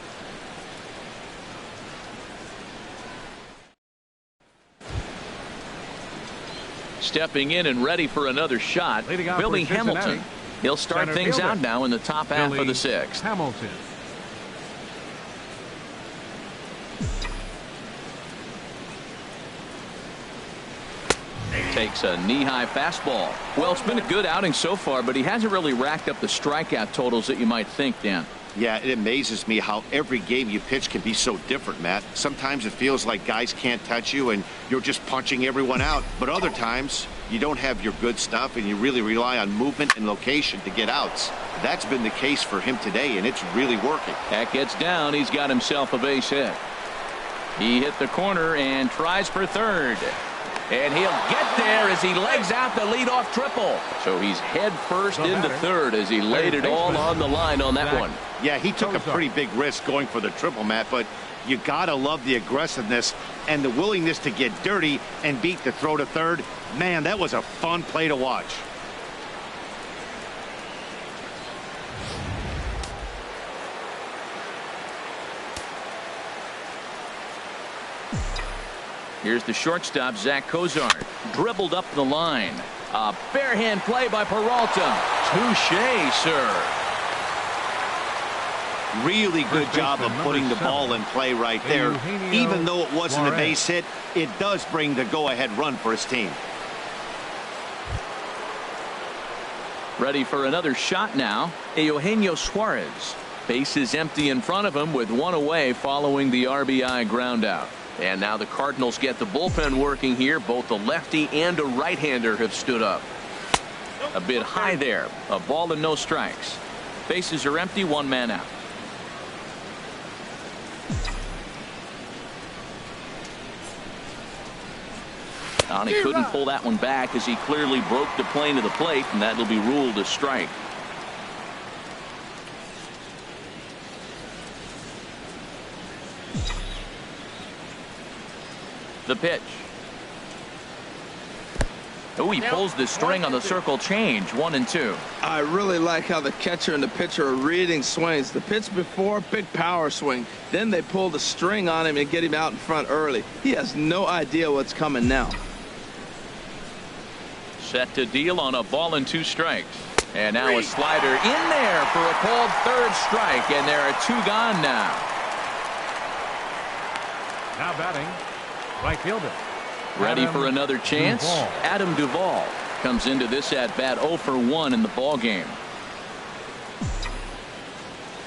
[SPEAKER 1] Stepping in and ready for another shot, Billy Hamilton. He'll start things out now in the top half of the sixth.
[SPEAKER 3] Hamilton.
[SPEAKER 1] Takes a knee-high fastball. Well, it's been a good outing so far, but he hasn't really racked up the strikeout totals that you might think, Dan.
[SPEAKER 4] Yeah, it amazes me how every game you pitch can be so different, Matt. Sometimes it feels like guys can't touch you and you're just punching everyone out. But other times, you don't have your good stuff and you really rely on movement and location to get outs. That's been the case for him today, and it's really working.
[SPEAKER 1] That gets down. He's got himself a base hit. He hit the corner and tries for third. And he'll get there as he legs out the leadoff triple. So he's head first into third as he laid it all on the line on that one.
[SPEAKER 4] Yeah, he took a pretty big risk going for the triple, Matt, but you gotta love the aggressiveness and the willingness to get dirty and beat the throw to third. Man, that was a fun play to watch.
[SPEAKER 1] Here's the shortstop, Zach Cozart. Dribbled up the line. A barehand play by Peralta. Touche, sir.
[SPEAKER 4] Really good job of putting the ball in play right there. Even though it wasn't a base hit, it does bring the go-ahead run for his team.
[SPEAKER 1] Ready for another shot now. Eugenio Suarez. Base is empty in front of him with one away following the RBI ground out. And now the Cardinals get the bullpen working here. Both a lefty and a right-hander have stood up. A bit high there. A ball and no strikes. Bases are empty, one man out. And he couldn't pull that one back as he clearly broke the plane of the plate, and that'll be ruled a strike. The pitch. Oh, he pulls the string on the circle change. 1-2.
[SPEAKER 2] I really like how the catcher and the pitcher are reading swings. The pitch before, big power swing. Then they pull the string on him and get him out in front early. He has no idea what's coming now.
[SPEAKER 1] Set to deal on a ball and 2 strikes. And now a slider in there for a called third strike. And there are 2 gone now.
[SPEAKER 3] Now batting, right fielder.
[SPEAKER 1] Ready for another chance? Adam Duvall comes into this at bat 0 for 1 in the ball game.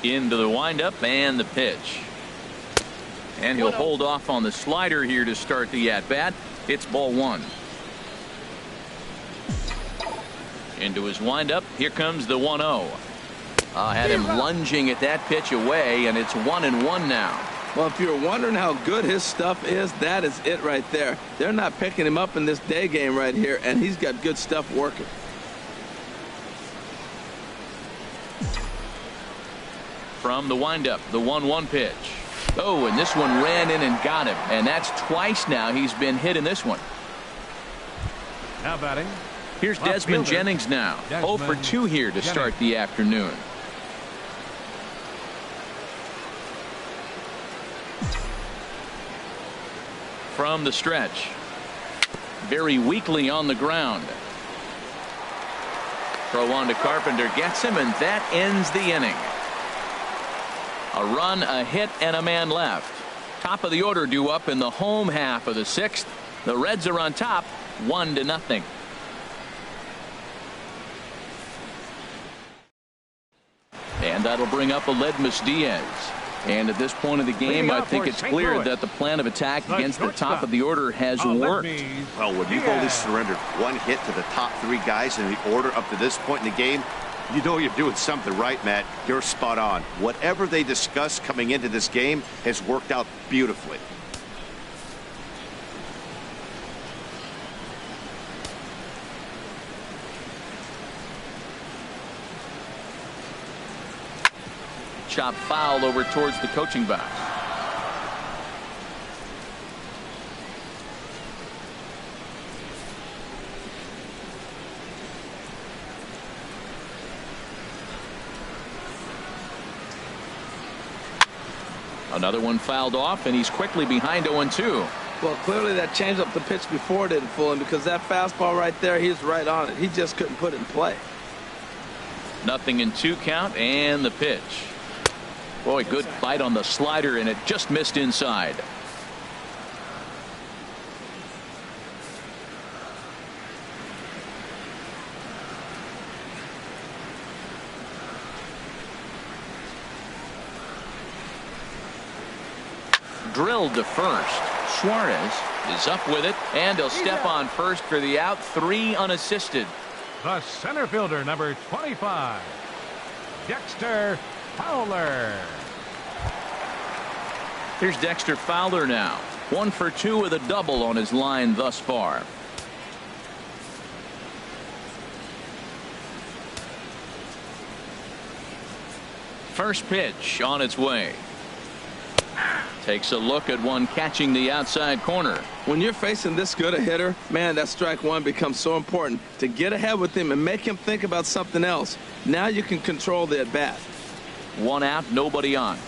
[SPEAKER 1] Into the windup and the pitch. And he'll hold off on the slider here to start the at bat. It's ball 1. Into his windup. Here comes the 1-0. Had him lunging at that pitch away, and it's 1-1 now.
[SPEAKER 2] Well, if you're wondering how good his stuff is, that is it right there. They're not picking him up in this day game right here, and he's got good stuff working.
[SPEAKER 1] From the windup, the 1-1 pitch. Oh, and this one ran in and got him, and that's twice now he's been hit in this one.
[SPEAKER 3] Now batting.
[SPEAKER 1] Here's Desmond Jennings now. 0 for 2 here to start the afternoon. From the stretch. Very weakly on the ground. Throw on to Carpenter, gets him, and that ends the inning. A run, a hit, and a man left. Top of the order due up in the home half of the 6th. The Reds are on top, 1-0. And that'll bring up Aledmus Diaz. And at this point of the game, I think it's clear that the plan of attack against the top of the order has worked.
[SPEAKER 4] Well, when you've only surrendered 1 hit to the top 3 guys in the order up to this point in the game, you know you're doing something right, Matt. You're spot on. Whatever they discussed coming into this game has worked out beautifully.
[SPEAKER 1] Chop foul over towards the coaching box. Another one fouled off, and he's quickly behind 0-2.
[SPEAKER 2] Well, clearly that changeup the pitch before didn't fool him, because that fastball right there, he was right on it. He just couldn't put it in play.
[SPEAKER 1] 0-2 count, and the pitch. Boy, good bite on the slider, and it just missed inside. Drilled to first. Suarez is up with it, and he'll step on first for the out. 3 unassisted.
[SPEAKER 3] The center fielder, number 25, Dexter Fowler.
[SPEAKER 1] Here's Dexter Fowler now. 1 for 2 with a double on his line thus far. First pitch on its way. Takes a look at one catching the outside corner.
[SPEAKER 2] When you're facing this good a hitter, man, that strike one becomes so important. To get ahead with him and make him think about something else. Now you can control the at-bat.
[SPEAKER 1] 1 out, nobody on.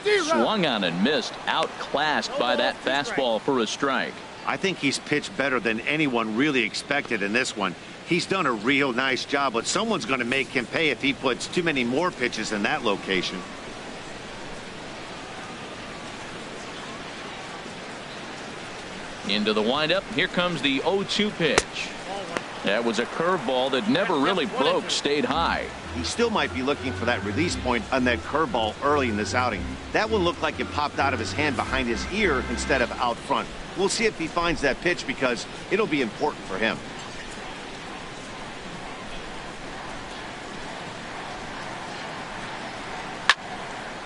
[SPEAKER 1] Swung on and missed. Outclassed by that fastball for a strike.
[SPEAKER 4] I think he's pitched better than anyone really expected in this one. He's done a real nice job, but someone's going to make him pay if he puts too many more pitches in that location.
[SPEAKER 1] Into the windup. Here comes the 0-2 pitch. That was a curveball that never really broke, stayed high.
[SPEAKER 4] He still might be looking for that release point on that curveball early in this outing. That one looked like it popped out of his hand behind his ear instead of out front. We'll see if he finds that pitch, because it'll be important for him.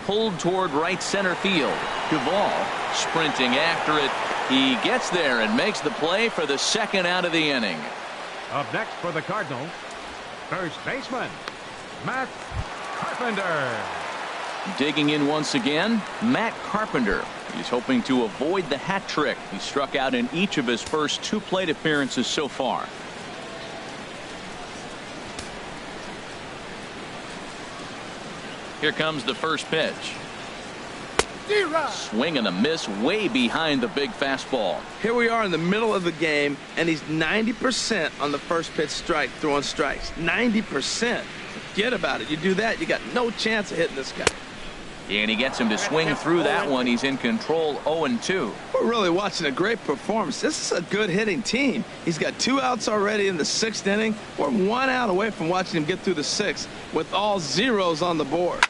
[SPEAKER 1] Pulled toward right center field. Duvall sprinting after it. He gets there and makes the play for the second out of the inning.
[SPEAKER 3] Up next for the Cardinals, first baseman, Matt Carpenter.
[SPEAKER 1] Digging in once again, Matt Carpenter. He's hoping to avoid the hat trick. He struck out in each of his first 2 plate appearances so far. Here comes the first pitch. Swing and a miss way behind the big fastball.
[SPEAKER 2] Here we are in the middle of the game, and he's 90% on the first pitch strike, throwing strikes. 90%. Forget about it. You do that, you got no chance of hitting this guy.
[SPEAKER 1] And he gets him to swing through that one. He's in control. 0-2.
[SPEAKER 2] We're really watching a great performance. This is a good hitting team. He's got 2 outs already in the 6th inning. We're 1 out away from watching him get through the 6th with all zeros on the board.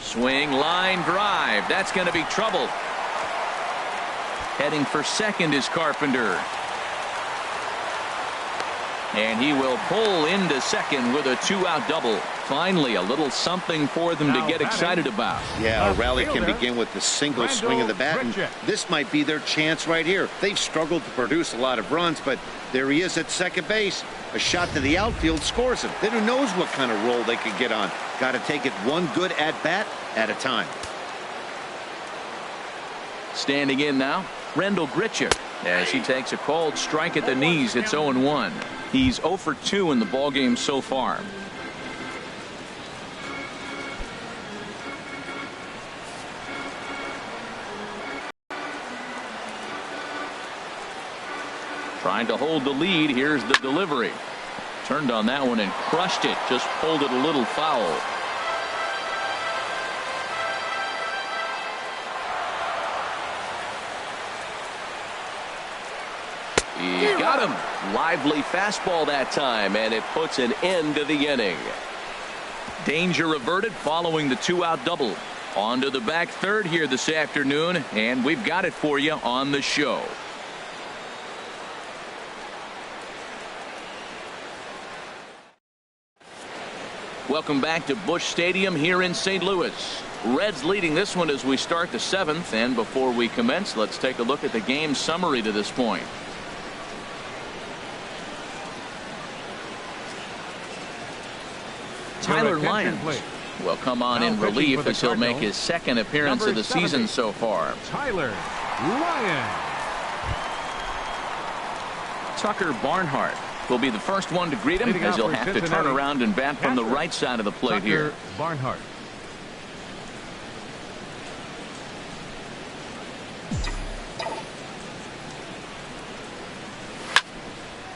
[SPEAKER 1] Swing, line drive. That's going to be trouble. Heading for second is Carpenter. And he will pull into second with a 2-out double. Finally, a little something for them to get excited about.
[SPEAKER 4] Yeah, a rally can begin with the single swing of the bat, and this might be their chance right here. They've struggled to produce a lot of runs, but there he is at second base. A shot to the outfield scores him. Then who knows what kind of roll they could get on. Got to take it one good at-bat at a time.
[SPEAKER 1] Standing in now, Rendell Grichuk, as he takes a called strike at the knees. It's 0-1. He's 0 for 2 in the ballgame so far. Trying to hold the lead. Here's the delivery. Turned on that one and crushed it. Just pulled it a little foul. He got him. Lively fastball that time, and it puts an end to the inning. Danger averted following the 2-out double. On to the back third here this afternoon, and we've got it for you on the show. Welcome back to Busch Stadium here in St. Louis. Reds leading this one as we start the 7th, and before we commence, let's take a look at the game summary to this point. Tyler Lyons will come on in relief as he'll make his 2nd appearance of the season so far.
[SPEAKER 3] Tyler Lyons.
[SPEAKER 1] Tucker Barnhart will be the first one to greet him,
[SPEAKER 3] Leading
[SPEAKER 1] as
[SPEAKER 3] off
[SPEAKER 1] he'll
[SPEAKER 3] for
[SPEAKER 1] have to turn
[SPEAKER 3] Cincinnati,
[SPEAKER 1] around and bat from the right side of the plate here.
[SPEAKER 3] Barnhart.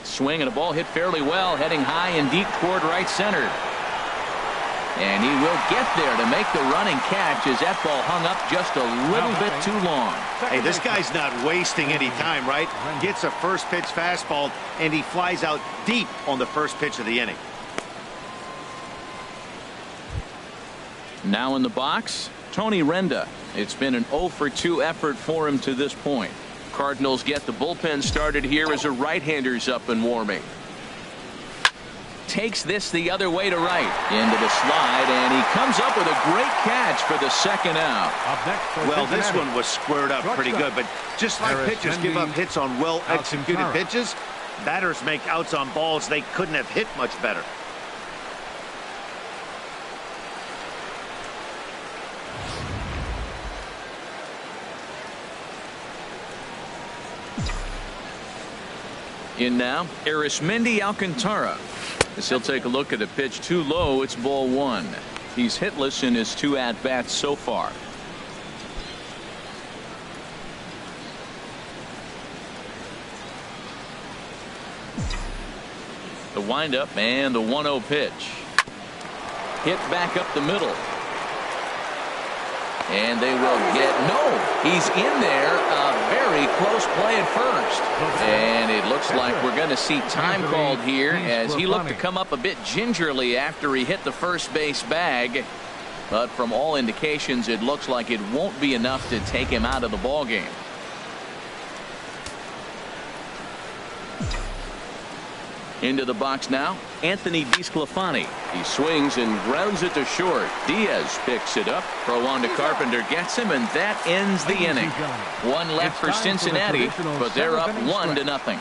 [SPEAKER 1] Swing and a ball hit fairly well, heading high and deep toward right center. And he will get there to make the running catch as that ball hung up just a little bit too long.
[SPEAKER 4] Hey, this guy's not wasting any time, right? Gets a first pitch fastball, and he flies out deep on the first pitch of the inning.
[SPEAKER 1] Now in the box, Tony Renda. It's been an 0 for 2 effort for him to this point. Cardinals get the bullpen started here as a right-hander's up and warming. Takes this the other way to right. Into the slide, and he comes up with a great catch for the second out.
[SPEAKER 3] Up next for
[SPEAKER 4] Well, this
[SPEAKER 3] Cincinnati.
[SPEAKER 4] one was squared up pretty good, but just like pitchers give up hits on well-executed
[SPEAKER 3] Alcantara.
[SPEAKER 4] pitches, batters make outs on balls they couldn't have hit much better.
[SPEAKER 1] In now, Arismendi Alcantara. As he'll take a look at a pitch too low, it's ball 1. He's hitless in his 2 at-bats so far. The windup and the 1-0 pitch. Hit back up the middle. And they will get he's in there. A very close play at first. And it looks like we're going to see time called here as he looked to come up a bit gingerly after he hit the first base bag. But from all indications, it looks like it won't be enough to take him out of the ball game. Into the box now, Anthony DeSclafani. He swings and grounds it to short. Diaz picks it up. Throw on to Carpenter, gets him, and that ends the inning. One left for Cincinnati, but they're up 1-0.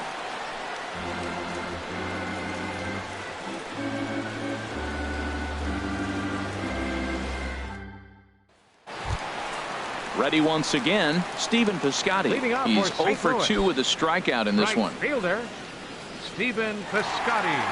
[SPEAKER 1] Ready once again, Stephen Piscotty. He's 0 for 2 with a strikeout in this one.
[SPEAKER 3] Fielder, Stephen Piscotty.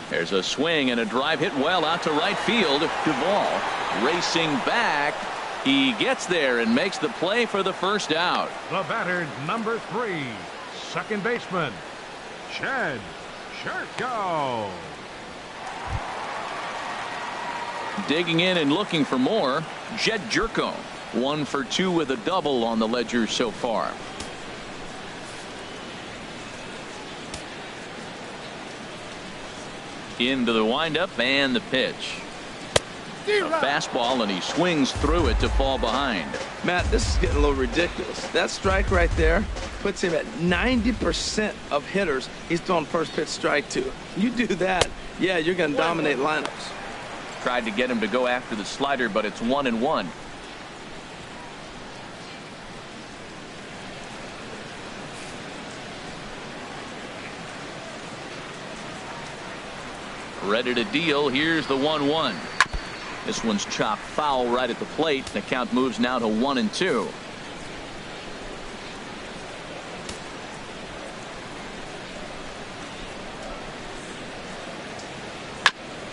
[SPEAKER 1] There's a swing and a drive hit well out to right field. Duvall racing back. He gets there and makes the play for the first out.
[SPEAKER 3] The batter, number 3, second baseman, Chad Sherko.
[SPEAKER 1] Digging in and looking for more, Jed Jerko. 1 for 2 with a double on the ledger so far. Into the windup and the pitch. A fastball, and he swings through it to fall behind.
[SPEAKER 2] Matt, this is getting a little ridiculous. That strike right there puts him at 90% of hitters he's thrown first pitch strike to. You do that, yeah, you're going to dominate lineups.
[SPEAKER 1] Tried to get him to go after the slider, but it's 1-1. Ready to deal. Here's the 1-1. This one's chopped foul right at the plate. The count moves now to 1-2.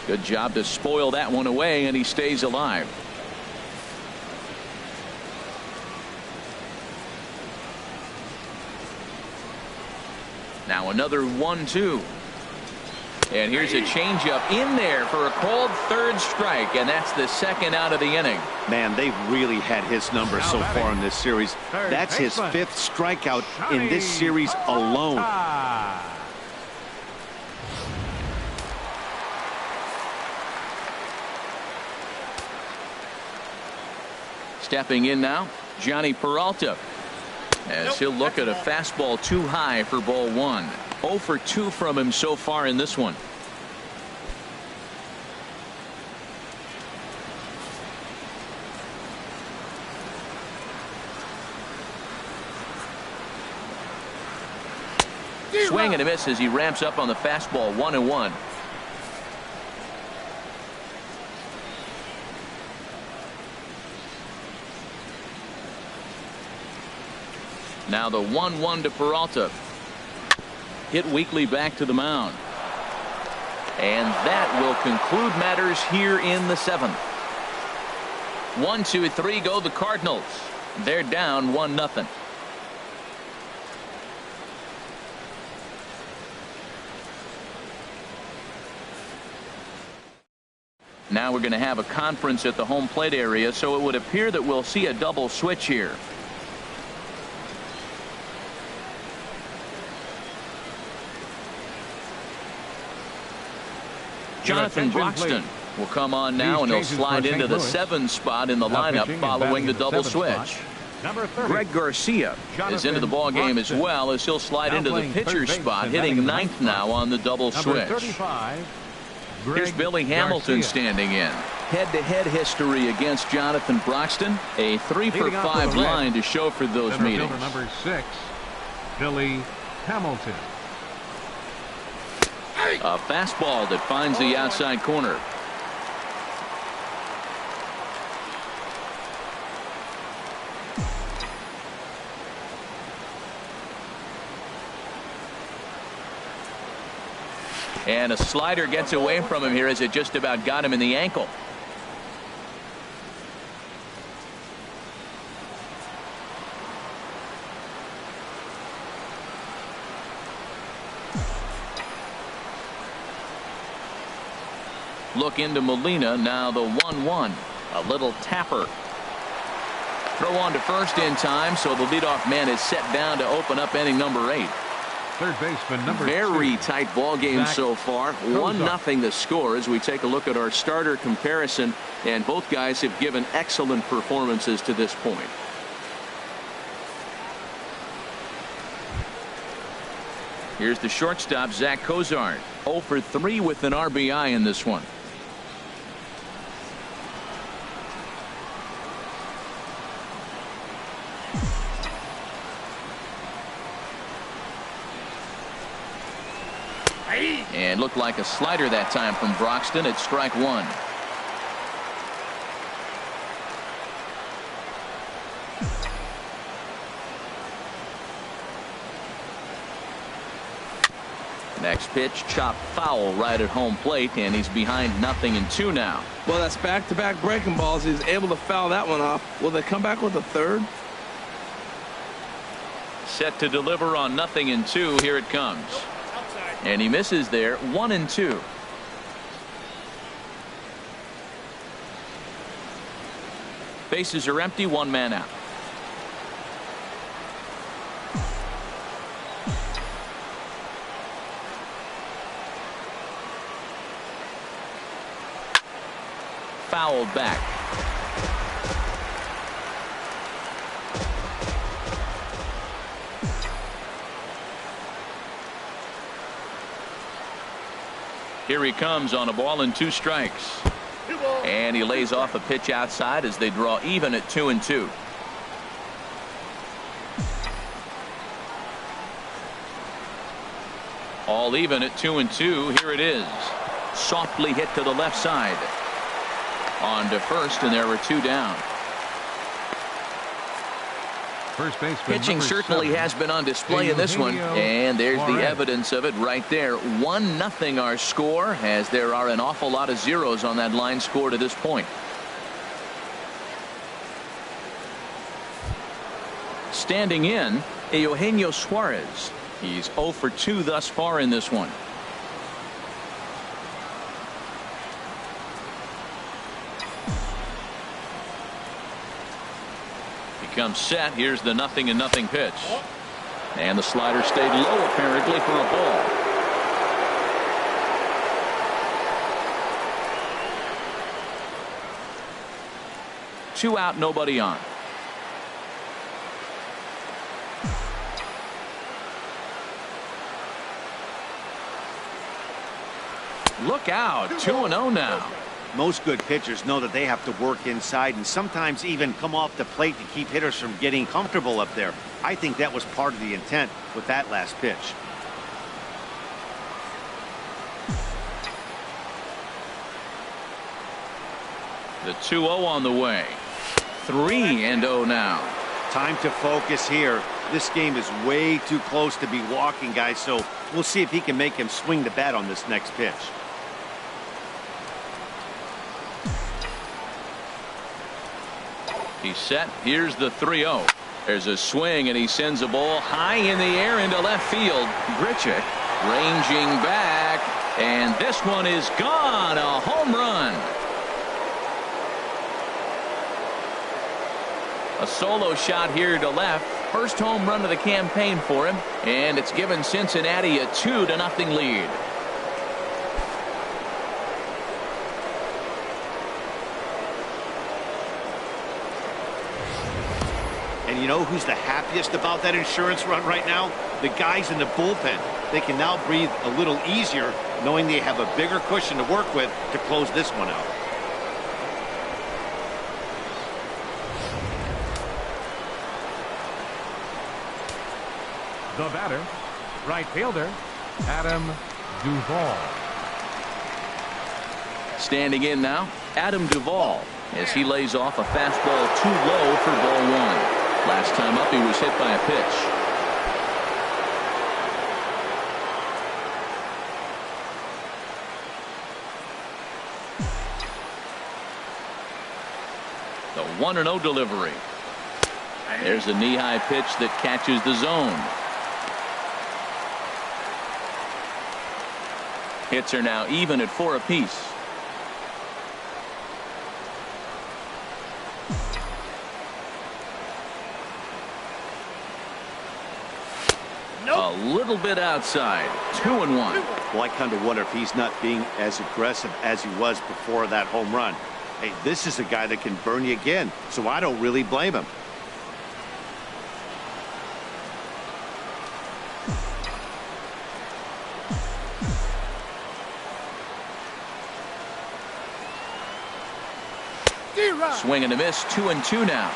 [SPEAKER 1] Good job to spoil that one away, and he stays alive. Now another 1-2. And here's a changeup in there for a called third strike, and that's the second out of the inning.
[SPEAKER 4] Man, they've really had his number so far in this series. That's his 5th strikeout in this series alone.
[SPEAKER 1] Stepping in now, Johnny Peralta, as he'll look at a fastball too high for ball 1. 0 for 2 from him so far in this one. Swing and a miss as he ramps up on the fastball. 1-1. Now the 1-1 to Peralta. Hit weakly back to the mound. And that will conclude matters here in the 7th. 1, 2, 3 go the Cardinals. They're down 1-0. Now we're going to have a conference at the home plate area, so it would appear that we'll see a double switch here. Jonathan Broxton will come on now, and he'll slide into the 7 spot in the lineup following the double switch. Greg Garcia is into the ball game as well, as he'll slide into the pitcher spot, hitting 9th now on the double switch. Here's Billy Hamilton standing in. Head-to-head history against Jonathan Broxton. A 3-for-5 line to show for those meetings.
[SPEAKER 3] Number 6, Billy Hamilton.
[SPEAKER 1] A fastball that finds the outside corner. And a slider gets away from him here as it just about got him in the ankle. Look into Molina. Now the 1-1. A little tapper. Throw on to first in time, so the leadoff man is set down to open up inning number 8.
[SPEAKER 3] Third baseman number 2.
[SPEAKER 1] Very tight ball game so far. 1-0 the score as we take a look at our starter comparison, and both guys have given excellent performances to this point. Here's the shortstop, Zach Cozart. 0 for 3 with an RBI in this one. And looked like a slider that time from Broxton at strike 1. Next pitch, chopped foul right at home plate, and he's behind 0-2 now.
[SPEAKER 2] Well, that's back-to-back breaking balls. He's able to foul that one off. Will they come back with a third?
[SPEAKER 1] Set to deliver on 0-2. Here it comes. And he misses there. 1-2. Bases are empty. 1 man out. Fouled back. Here he comes on a ball and 2 strikes. And he lays off a pitch outside as they draw even at 2-2. All even at 2-2. Here it is. Softly hit to the left side. On to first, and there were 2 down.
[SPEAKER 3] First baseman,
[SPEAKER 1] pitching certainly has been on display in this one, and there's the evidence of it right there. 1-0 our score, as there are an awful lot of zeros on that line score to this point. Standing in, Eugenio Suarez. He's 0 for 2 thus far in this one. Comes set. Here's the 0-0 pitch, and the slider stayed low apparently for a ball. Two out, nobody on. Look out. 2-0 now.
[SPEAKER 4] Most good pitchers know that they have to work inside and sometimes even come off the plate to keep hitters from getting comfortable up there. I think that was part of the intent with that last pitch.
[SPEAKER 1] The 2-0 on the way. 3-0 now.
[SPEAKER 4] Time to focus here. This game is way too close to be walking, guys, so we'll see if he can make him swing the bat on this next pitch.
[SPEAKER 1] He's set. Here's the 3-0. There's a swing, and he sends a ball high in the air into left field. Grichuk ranging back, and this one is gone. A home run. A solo shot here to left. First home run of the campaign for him, and it's given Cincinnati a 2-0 lead.
[SPEAKER 4] And you know who's the happiest about that insurance run right now? The guys in the bullpen. They can now breathe a little easier knowing they have a bigger cushion to work with to close this one out.
[SPEAKER 3] The batter, right fielder, Adam Duvall.
[SPEAKER 1] Standing in now, Adam Duvall, as he lays off a fastball too low for ball one. Last time up, he was hit by a pitch. The 1-0 delivery. There's a knee-high pitch that catches the zone. Hits are now even at 4 apiece. A little bit outside. 2-1.
[SPEAKER 4] Well, I kind of wonder if he's not being as aggressive as he was before that home run. Hey, this is a guy that can burn you again, so I don't really blame him.
[SPEAKER 1] Swing and a miss. 2-2 now.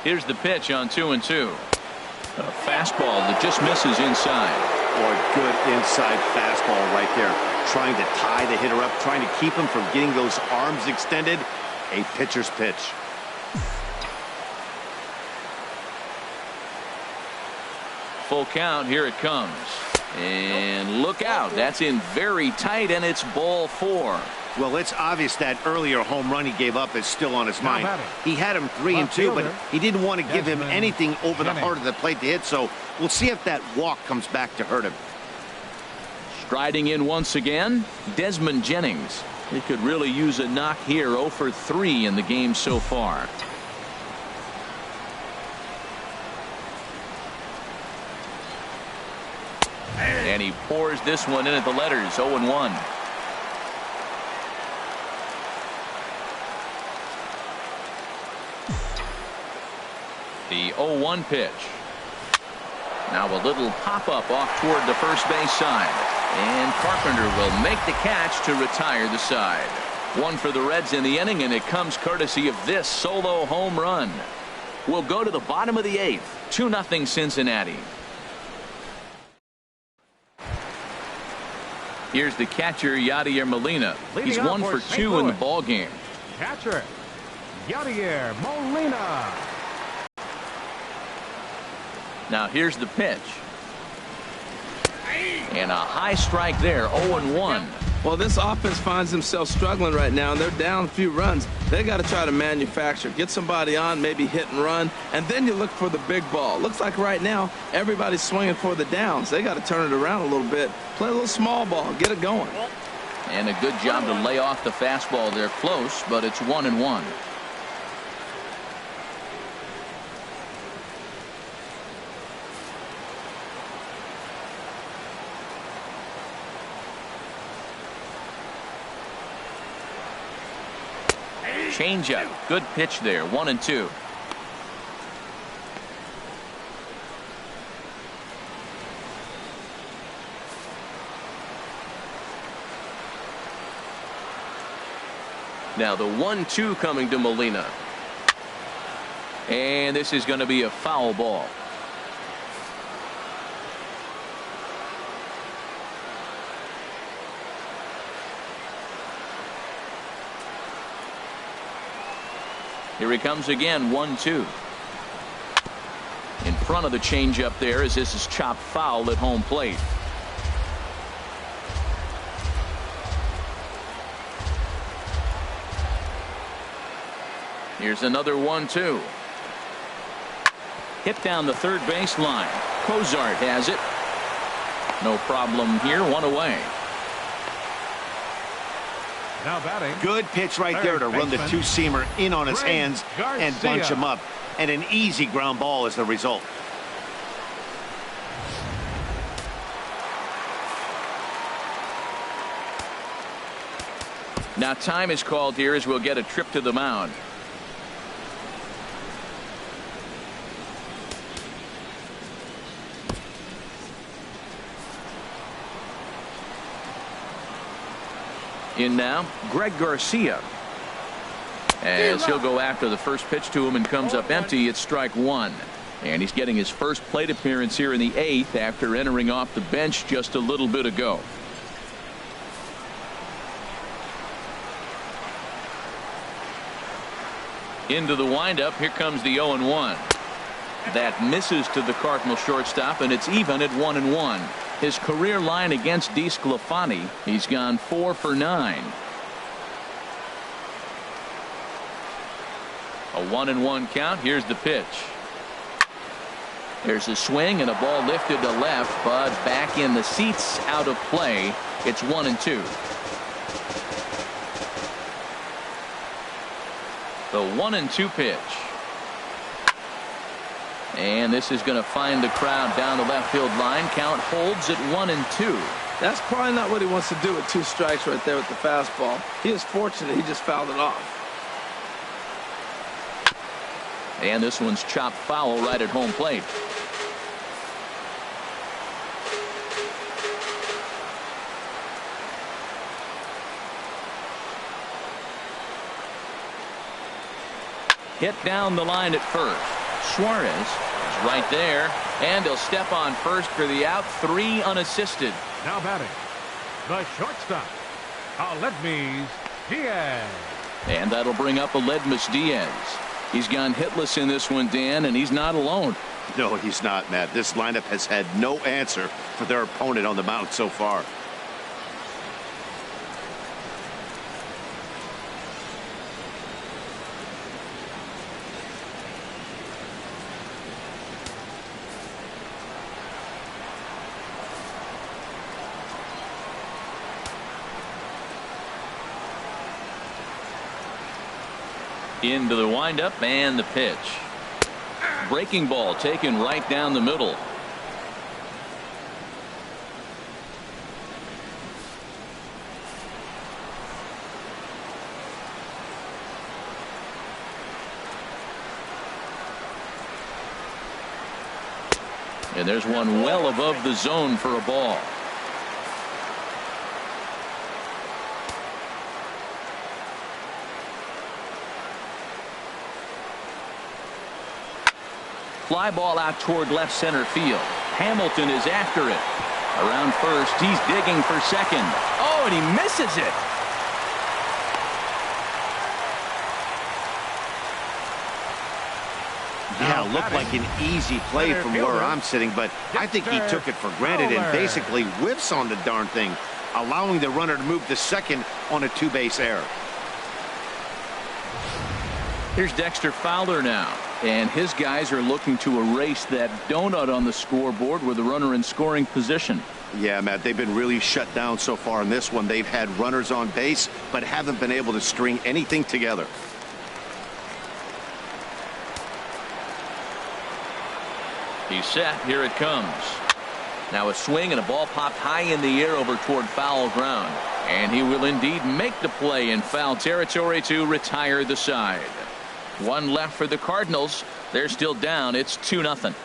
[SPEAKER 1] Here's the pitch on 2-2. A fastball that just misses inside.
[SPEAKER 4] Or a good inside fastball right there. Trying to tie the hitter up, trying to keep him from getting those arms extended. A pitcher's pitch.
[SPEAKER 1] Full count. Here it comes. And look out. That's in very tight, and it's ball 4.
[SPEAKER 4] Well, it's obvious that earlier home run he gave up is still on his mind. He had him 3-2, but he didn't want to give him anything over the heart of the plate to hit, so we'll see if that walk comes back to hurt him.
[SPEAKER 1] Striding in once again, Desmond Jennings. He could really use a knock here. 0 for 3 in the game so far. And he pours this one in at the letters. 0-1. The 0-1 pitch. Now a little pop-up off toward the first base side. And Carpenter will make the catch to retire the side. 1 for the Reds in the inning, and it comes courtesy of this solo home run. We'll go to the bottom of the 8th. 2-0 Cincinnati. Here's the catcher, Yadier Molina. He's 1 for 2 in the ball game.
[SPEAKER 3] Catcher, Yadier Molina.
[SPEAKER 1] Now here's the pitch. And a high strike there. 0-1.
[SPEAKER 2] Well, this offense finds themselves struggling right now, and they're down a few runs. They got to try to manufacture, get somebody on, maybe hit and run, and then you look for the big ball. Looks like right now everybody's swinging for the downs. They got to turn it around a little bit, play a little small ball, get it going.
[SPEAKER 1] And a good job to lay off the fastball there. Close, but it's 1-1. Changeup. Good pitch there. 1-2. Now the 1-2 coming to Molina. And this is going to be a foul ball. Here he comes again, 1-2. In front of the changeup there as this is chopped foul at home plate. Here's another 1-2. Hit down the third baseline. Cozart has it. No problem here. One away.
[SPEAKER 3] Now batting.
[SPEAKER 4] Good pitch right there to run the two-seamer in on his hands and bunch him up. And an easy ground ball is the result.
[SPEAKER 1] Now time is called here as we'll get a trip to the mound. In now, Greg Garcia. As he'll go after the first pitch to him and comes up empty, it's strike one. And he's getting his first plate appearance here in the 8th after entering off the bench just a little bit ago. Into the windup, here comes the 0-1. That misses to the Cardinal shortstop, and it's even at 1-1. His career line against DeSclafani, he's gone 4 for 9. A 1-1 count. Here's the pitch. There's a swing and a ball lifted to left, but back in the seats, out of play. It's 1-2. The 1-2 pitch. And this is going to find the crowd down the left field line. Count holds at 1-2.
[SPEAKER 2] That's probably not what he wants to do with 2 strikes right there with the fastball. He is fortunate he just fouled it off.
[SPEAKER 1] And this one's chopped foul right at home plate. Hit down the line at first. Suarez is right there, and he'll step on first for the out. 3 unassisted.
[SPEAKER 3] Now batting, the shortstop, Aledmys Diaz.
[SPEAKER 1] And that'll bring up Aledmys Diaz. He's gone hitless in this one, Dan, and he's not alone.
[SPEAKER 4] No, he's not, Matt. This lineup has had no answer for their opponent on the mound so far.
[SPEAKER 1] Into the windup and the pitch. Breaking ball taken right down the middle. And there's one well above the zone for a ball. Fly ball out toward left center field. Hamilton is after it. Around first, he's digging for second. Oh, and he misses it.
[SPEAKER 4] Yeah, looked like an easy play from where I'm sitting, but I think he took it for granted and basically whiffs on the darn thing, allowing the runner to move to second on a 2-base error.
[SPEAKER 1] Here's Dexter Fowler now, and his guys are looking to erase that donut on the scoreboard with the runner in scoring position.
[SPEAKER 4] Yeah, Matt, they've been really shut down so far in this one. They've had runners on base, but haven't been able to string anything together.
[SPEAKER 1] He's set. Here it comes. Now a swing and a ball popped high in the air over toward foul ground. And he will indeed make the play in foul territory to retire the side. One left for the Cardinals. They're still down. It's 2-0.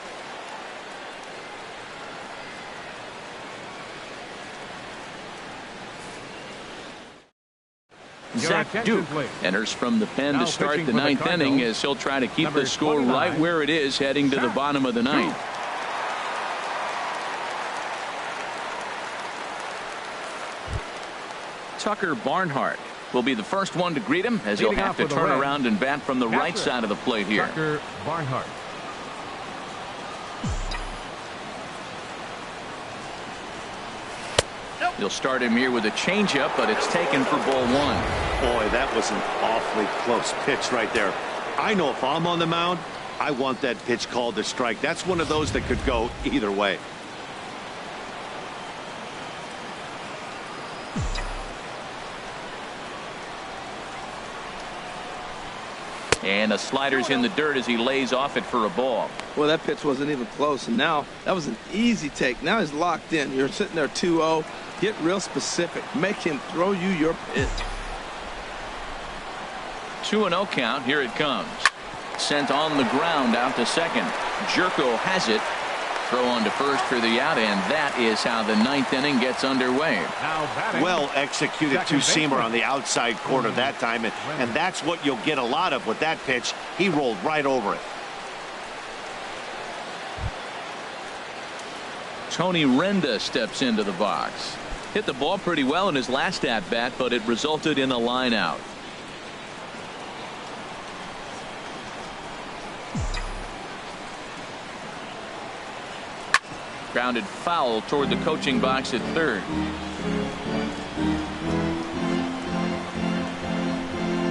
[SPEAKER 1] Zach Duke enters from the pen to start the 9th inning as he'll try to keep the score right where it is heading to the bottom of the 9th. Tucker Barnhart will be the first one to greet him, as he'll
[SPEAKER 3] Leading
[SPEAKER 1] have
[SPEAKER 3] off
[SPEAKER 1] to
[SPEAKER 3] with the
[SPEAKER 1] turn
[SPEAKER 3] red.
[SPEAKER 1] around and bat from the right
[SPEAKER 3] Catcher,
[SPEAKER 1] side of the plate here.
[SPEAKER 3] Tucker Barnhart.
[SPEAKER 1] You'll start him here with a changeup, but it's taken for ball one.
[SPEAKER 4] Boy, that was an awfully close pitch right there. I know if I'm on the mound, I want that pitch called a strike. That's one of those that could go either way.
[SPEAKER 1] And a slider's in the dirt as he lays off it for a ball.
[SPEAKER 2] Well, that pitch wasn't even close, and now that was an easy take. Now he's locked in. You're sitting there 2-0. Get real specific. Make him throw you your pitch.
[SPEAKER 1] 2-0 count. Here it comes. Sent on the ground out to second. Jerko has it. Throw on to first for the out, and that is how the ninth inning gets underway.
[SPEAKER 3] Now batting.
[SPEAKER 4] Well executed
[SPEAKER 3] Second
[SPEAKER 4] two-seamer
[SPEAKER 3] baseman.
[SPEAKER 4] on the outside corner that time, and that's what you'll get a lot of with that pitch. He rolled right over it.
[SPEAKER 1] Tony Renda steps into the box. Hit the ball pretty well in his last at-bat, but it resulted in a line out. Grounded foul toward the coaching box at third.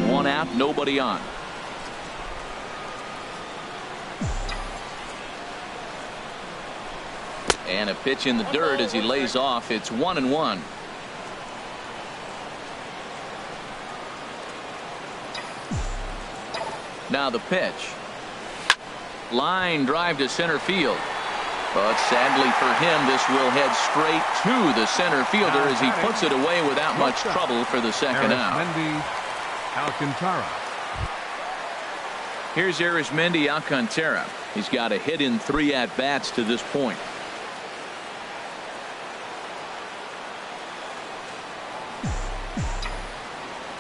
[SPEAKER 1] One out, nobody on. And a pitch in the dirt as he lays off. It's 1-1. Now the pitch. Line drive to center field. But sadly for him, this will head straight to the center fielder as he puts it away without much trouble for the second out.
[SPEAKER 3] Mendy Alcantara.
[SPEAKER 1] Here's Arismendi Alcantara. He's got a hit in 3 at-bats to this point.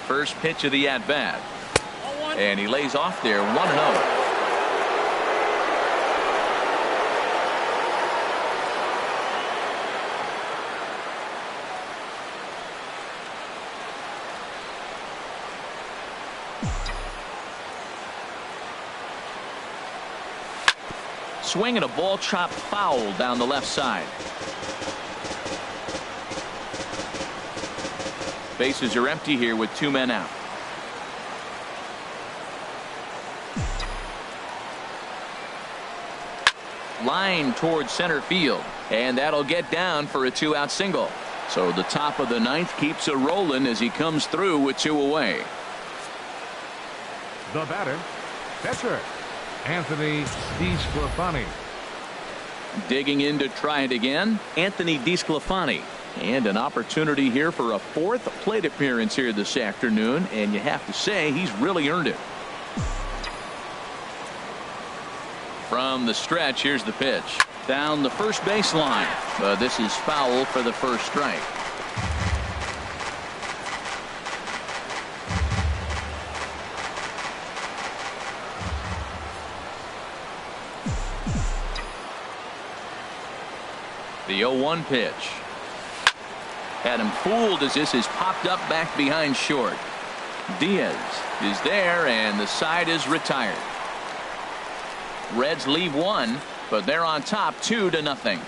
[SPEAKER 1] First pitch of the at-bat. And he lays off there 1-0. Swing and a ball chopped foul down the left side. Bases are empty here with 2 men out. Line towards center field, and that'll get down for a 2-out single. So the top of the ninth keeps it rolling as he comes through with 2 away.
[SPEAKER 3] The batter, catcher Anthony DeSclafani.
[SPEAKER 1] Digging in to try it again, Anthony DeSclafani. And an opportunity here for a 4th plate appearance here this afternoon, and you have to say he's really earned it. From the stretch, here's the pitch. Down the first baseline, but this is foul for the first strike. The 0-1 pitch. Had him fooled as this is popped up back behind short. Diaz is there, and the side is retired. Reds leave 1, but they're on top 2-0.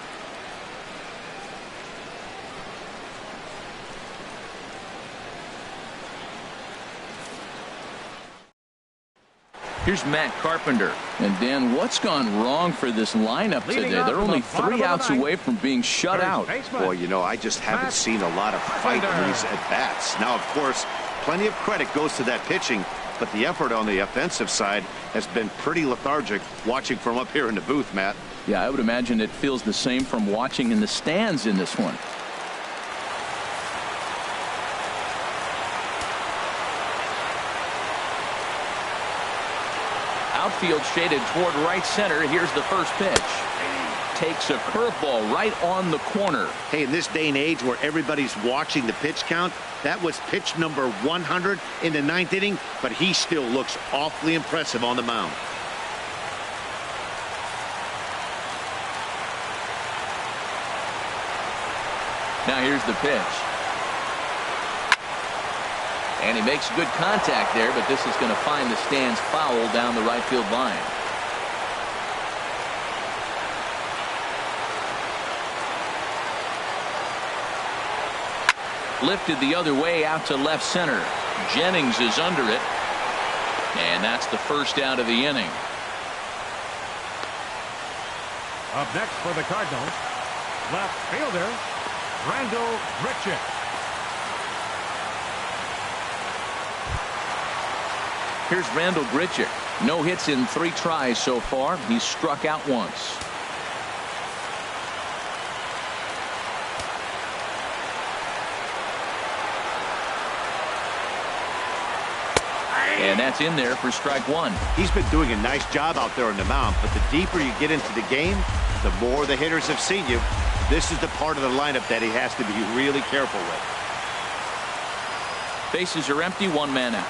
[SPEAKER 1] Here's Matt Carpenter. And Dan, what's gone wrong for this lineup today? They're only 3 outs away from being shut out.
[SPEAKER 4] Boy, you know, I just haven't seen a lot of fight in these at-bats. Now, of course, plenty of credit goes to that pitching, but the effort on the offensive side has been pretty lethargic watching from up here in the booth, Matt.
[SPEAKER 1] Yeah, I would imagine it feels the same from watching in the stands in this one. Outfield shaded toward right center. Here's the first pitch. Takes a curveball right on the corner.
[SPEAKER 4] Hey, in this day and age where everybody's watching the pitch count, that was pitch number 100 in the 9th inning, but he still looks awfully impressive on the mound. Now
[SPEAKER 1] here's the pitch. And he makes good contact there, but this is going to find the stands foul down the right field line. Lifted the other way out to left center. Jennings is under it. And that's the first out of the inning.
[SPEAKER 3] Up next for the Cardinals, left fielder, Randall Grichuk.
[SPEAKER 1] Here's Randall Grichuk. No hits in 3 tries so far. He's struck out once. And that's in there for strike 1.
[SPEAKER 4] He's been doing a nice job out there on the mound, but the deeper you get into the game, the more the hitters have seen you. This is the part of the lineup that he has to be really careful with.
[SPEAKER 1] Bases are empty, 1 man out.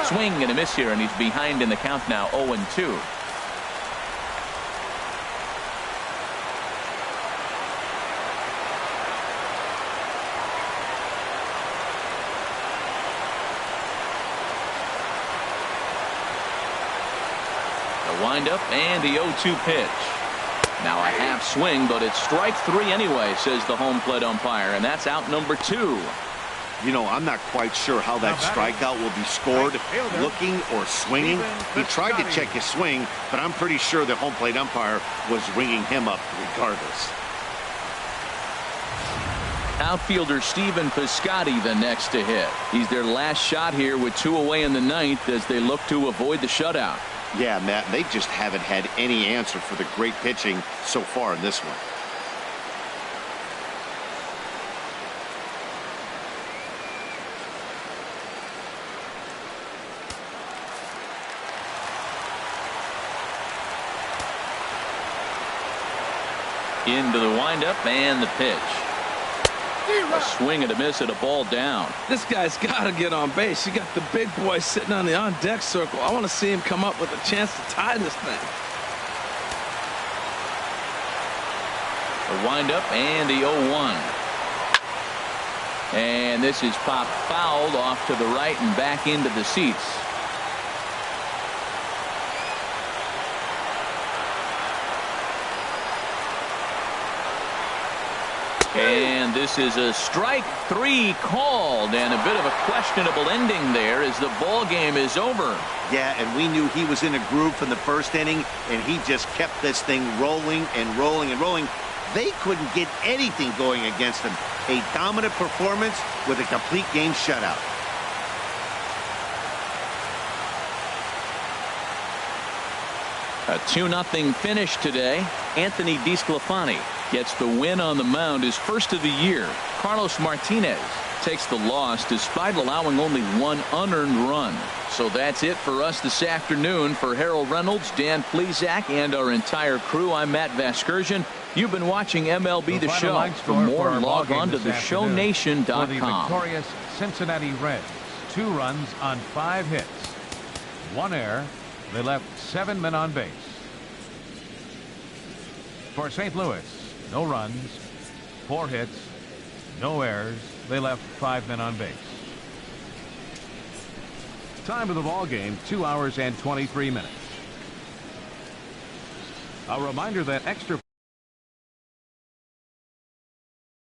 [SPEAKER 1] Swing and a miss here, and he's behind in the count now, 0-2. Wind-up and the 0-2 pitch. Now a half swing, but it's strike 3 anyway, says the home plate umpire, and that's out number 2.
[SPEAKER 4] You know, I'm not quite sure how that strikeout will be scored, looking or swinging. He tried to check his swing, but I'm pretty sure the home plate umpire was ringing him up regardless.
[SPEAKER 1] Outfielder Stephen Piscotty the next to hit. He's their last shot here with 2 away in the 9th as they look to avoid the shutout.
[SPEAKER 4] Yeah, Matt, they just haven't had any answer for the great pitching so far in this one.
[SPEAKER 1] Into the windup and the pitch. A swing and a miss at a ball down.
[SPEAKER 2] This guy's got to get on base. You got the big boy sitting on the on-deck circle. I want to see him come up with a chance to tie this thing.
[SPEAKER 1] A windup and the 0-1. And this is popped fouled off to the right and back into the seats. And this is a strike 3 called, and a bit of a questionable ending there as the ball game is over.
[SPEAKER 4] Yeah, and we knew he was in a groove from the first inning, and he just kept this thing rolling and rolling and rolling. They couldn't get anything going against him. A dominant performance with a complete game shutout.
[SPEAKER 1] A 2-0 finish today. Anthony DeSclafani gets the win on the mound, his first of the year. Carlos Martinez takes the loss despite allowing only 1 unearned run. So that's it for us this afternoon. For Harold Reynolds, Dan Plesac, and our entire crew, I'm Matt Vasgersian. You've been watching MLB The Show. For more, log on to theshownation.com.
[SPEAKER 3] For the victorious Cincinnati Reds, 2 runs on 5 hits. 1 error. They left 7 men on base. For St. Louis, no runs, 4 hits, no errors. They left 5 men on base. Time of the ball game, 2 hours and 23 minutes. A reminder that extra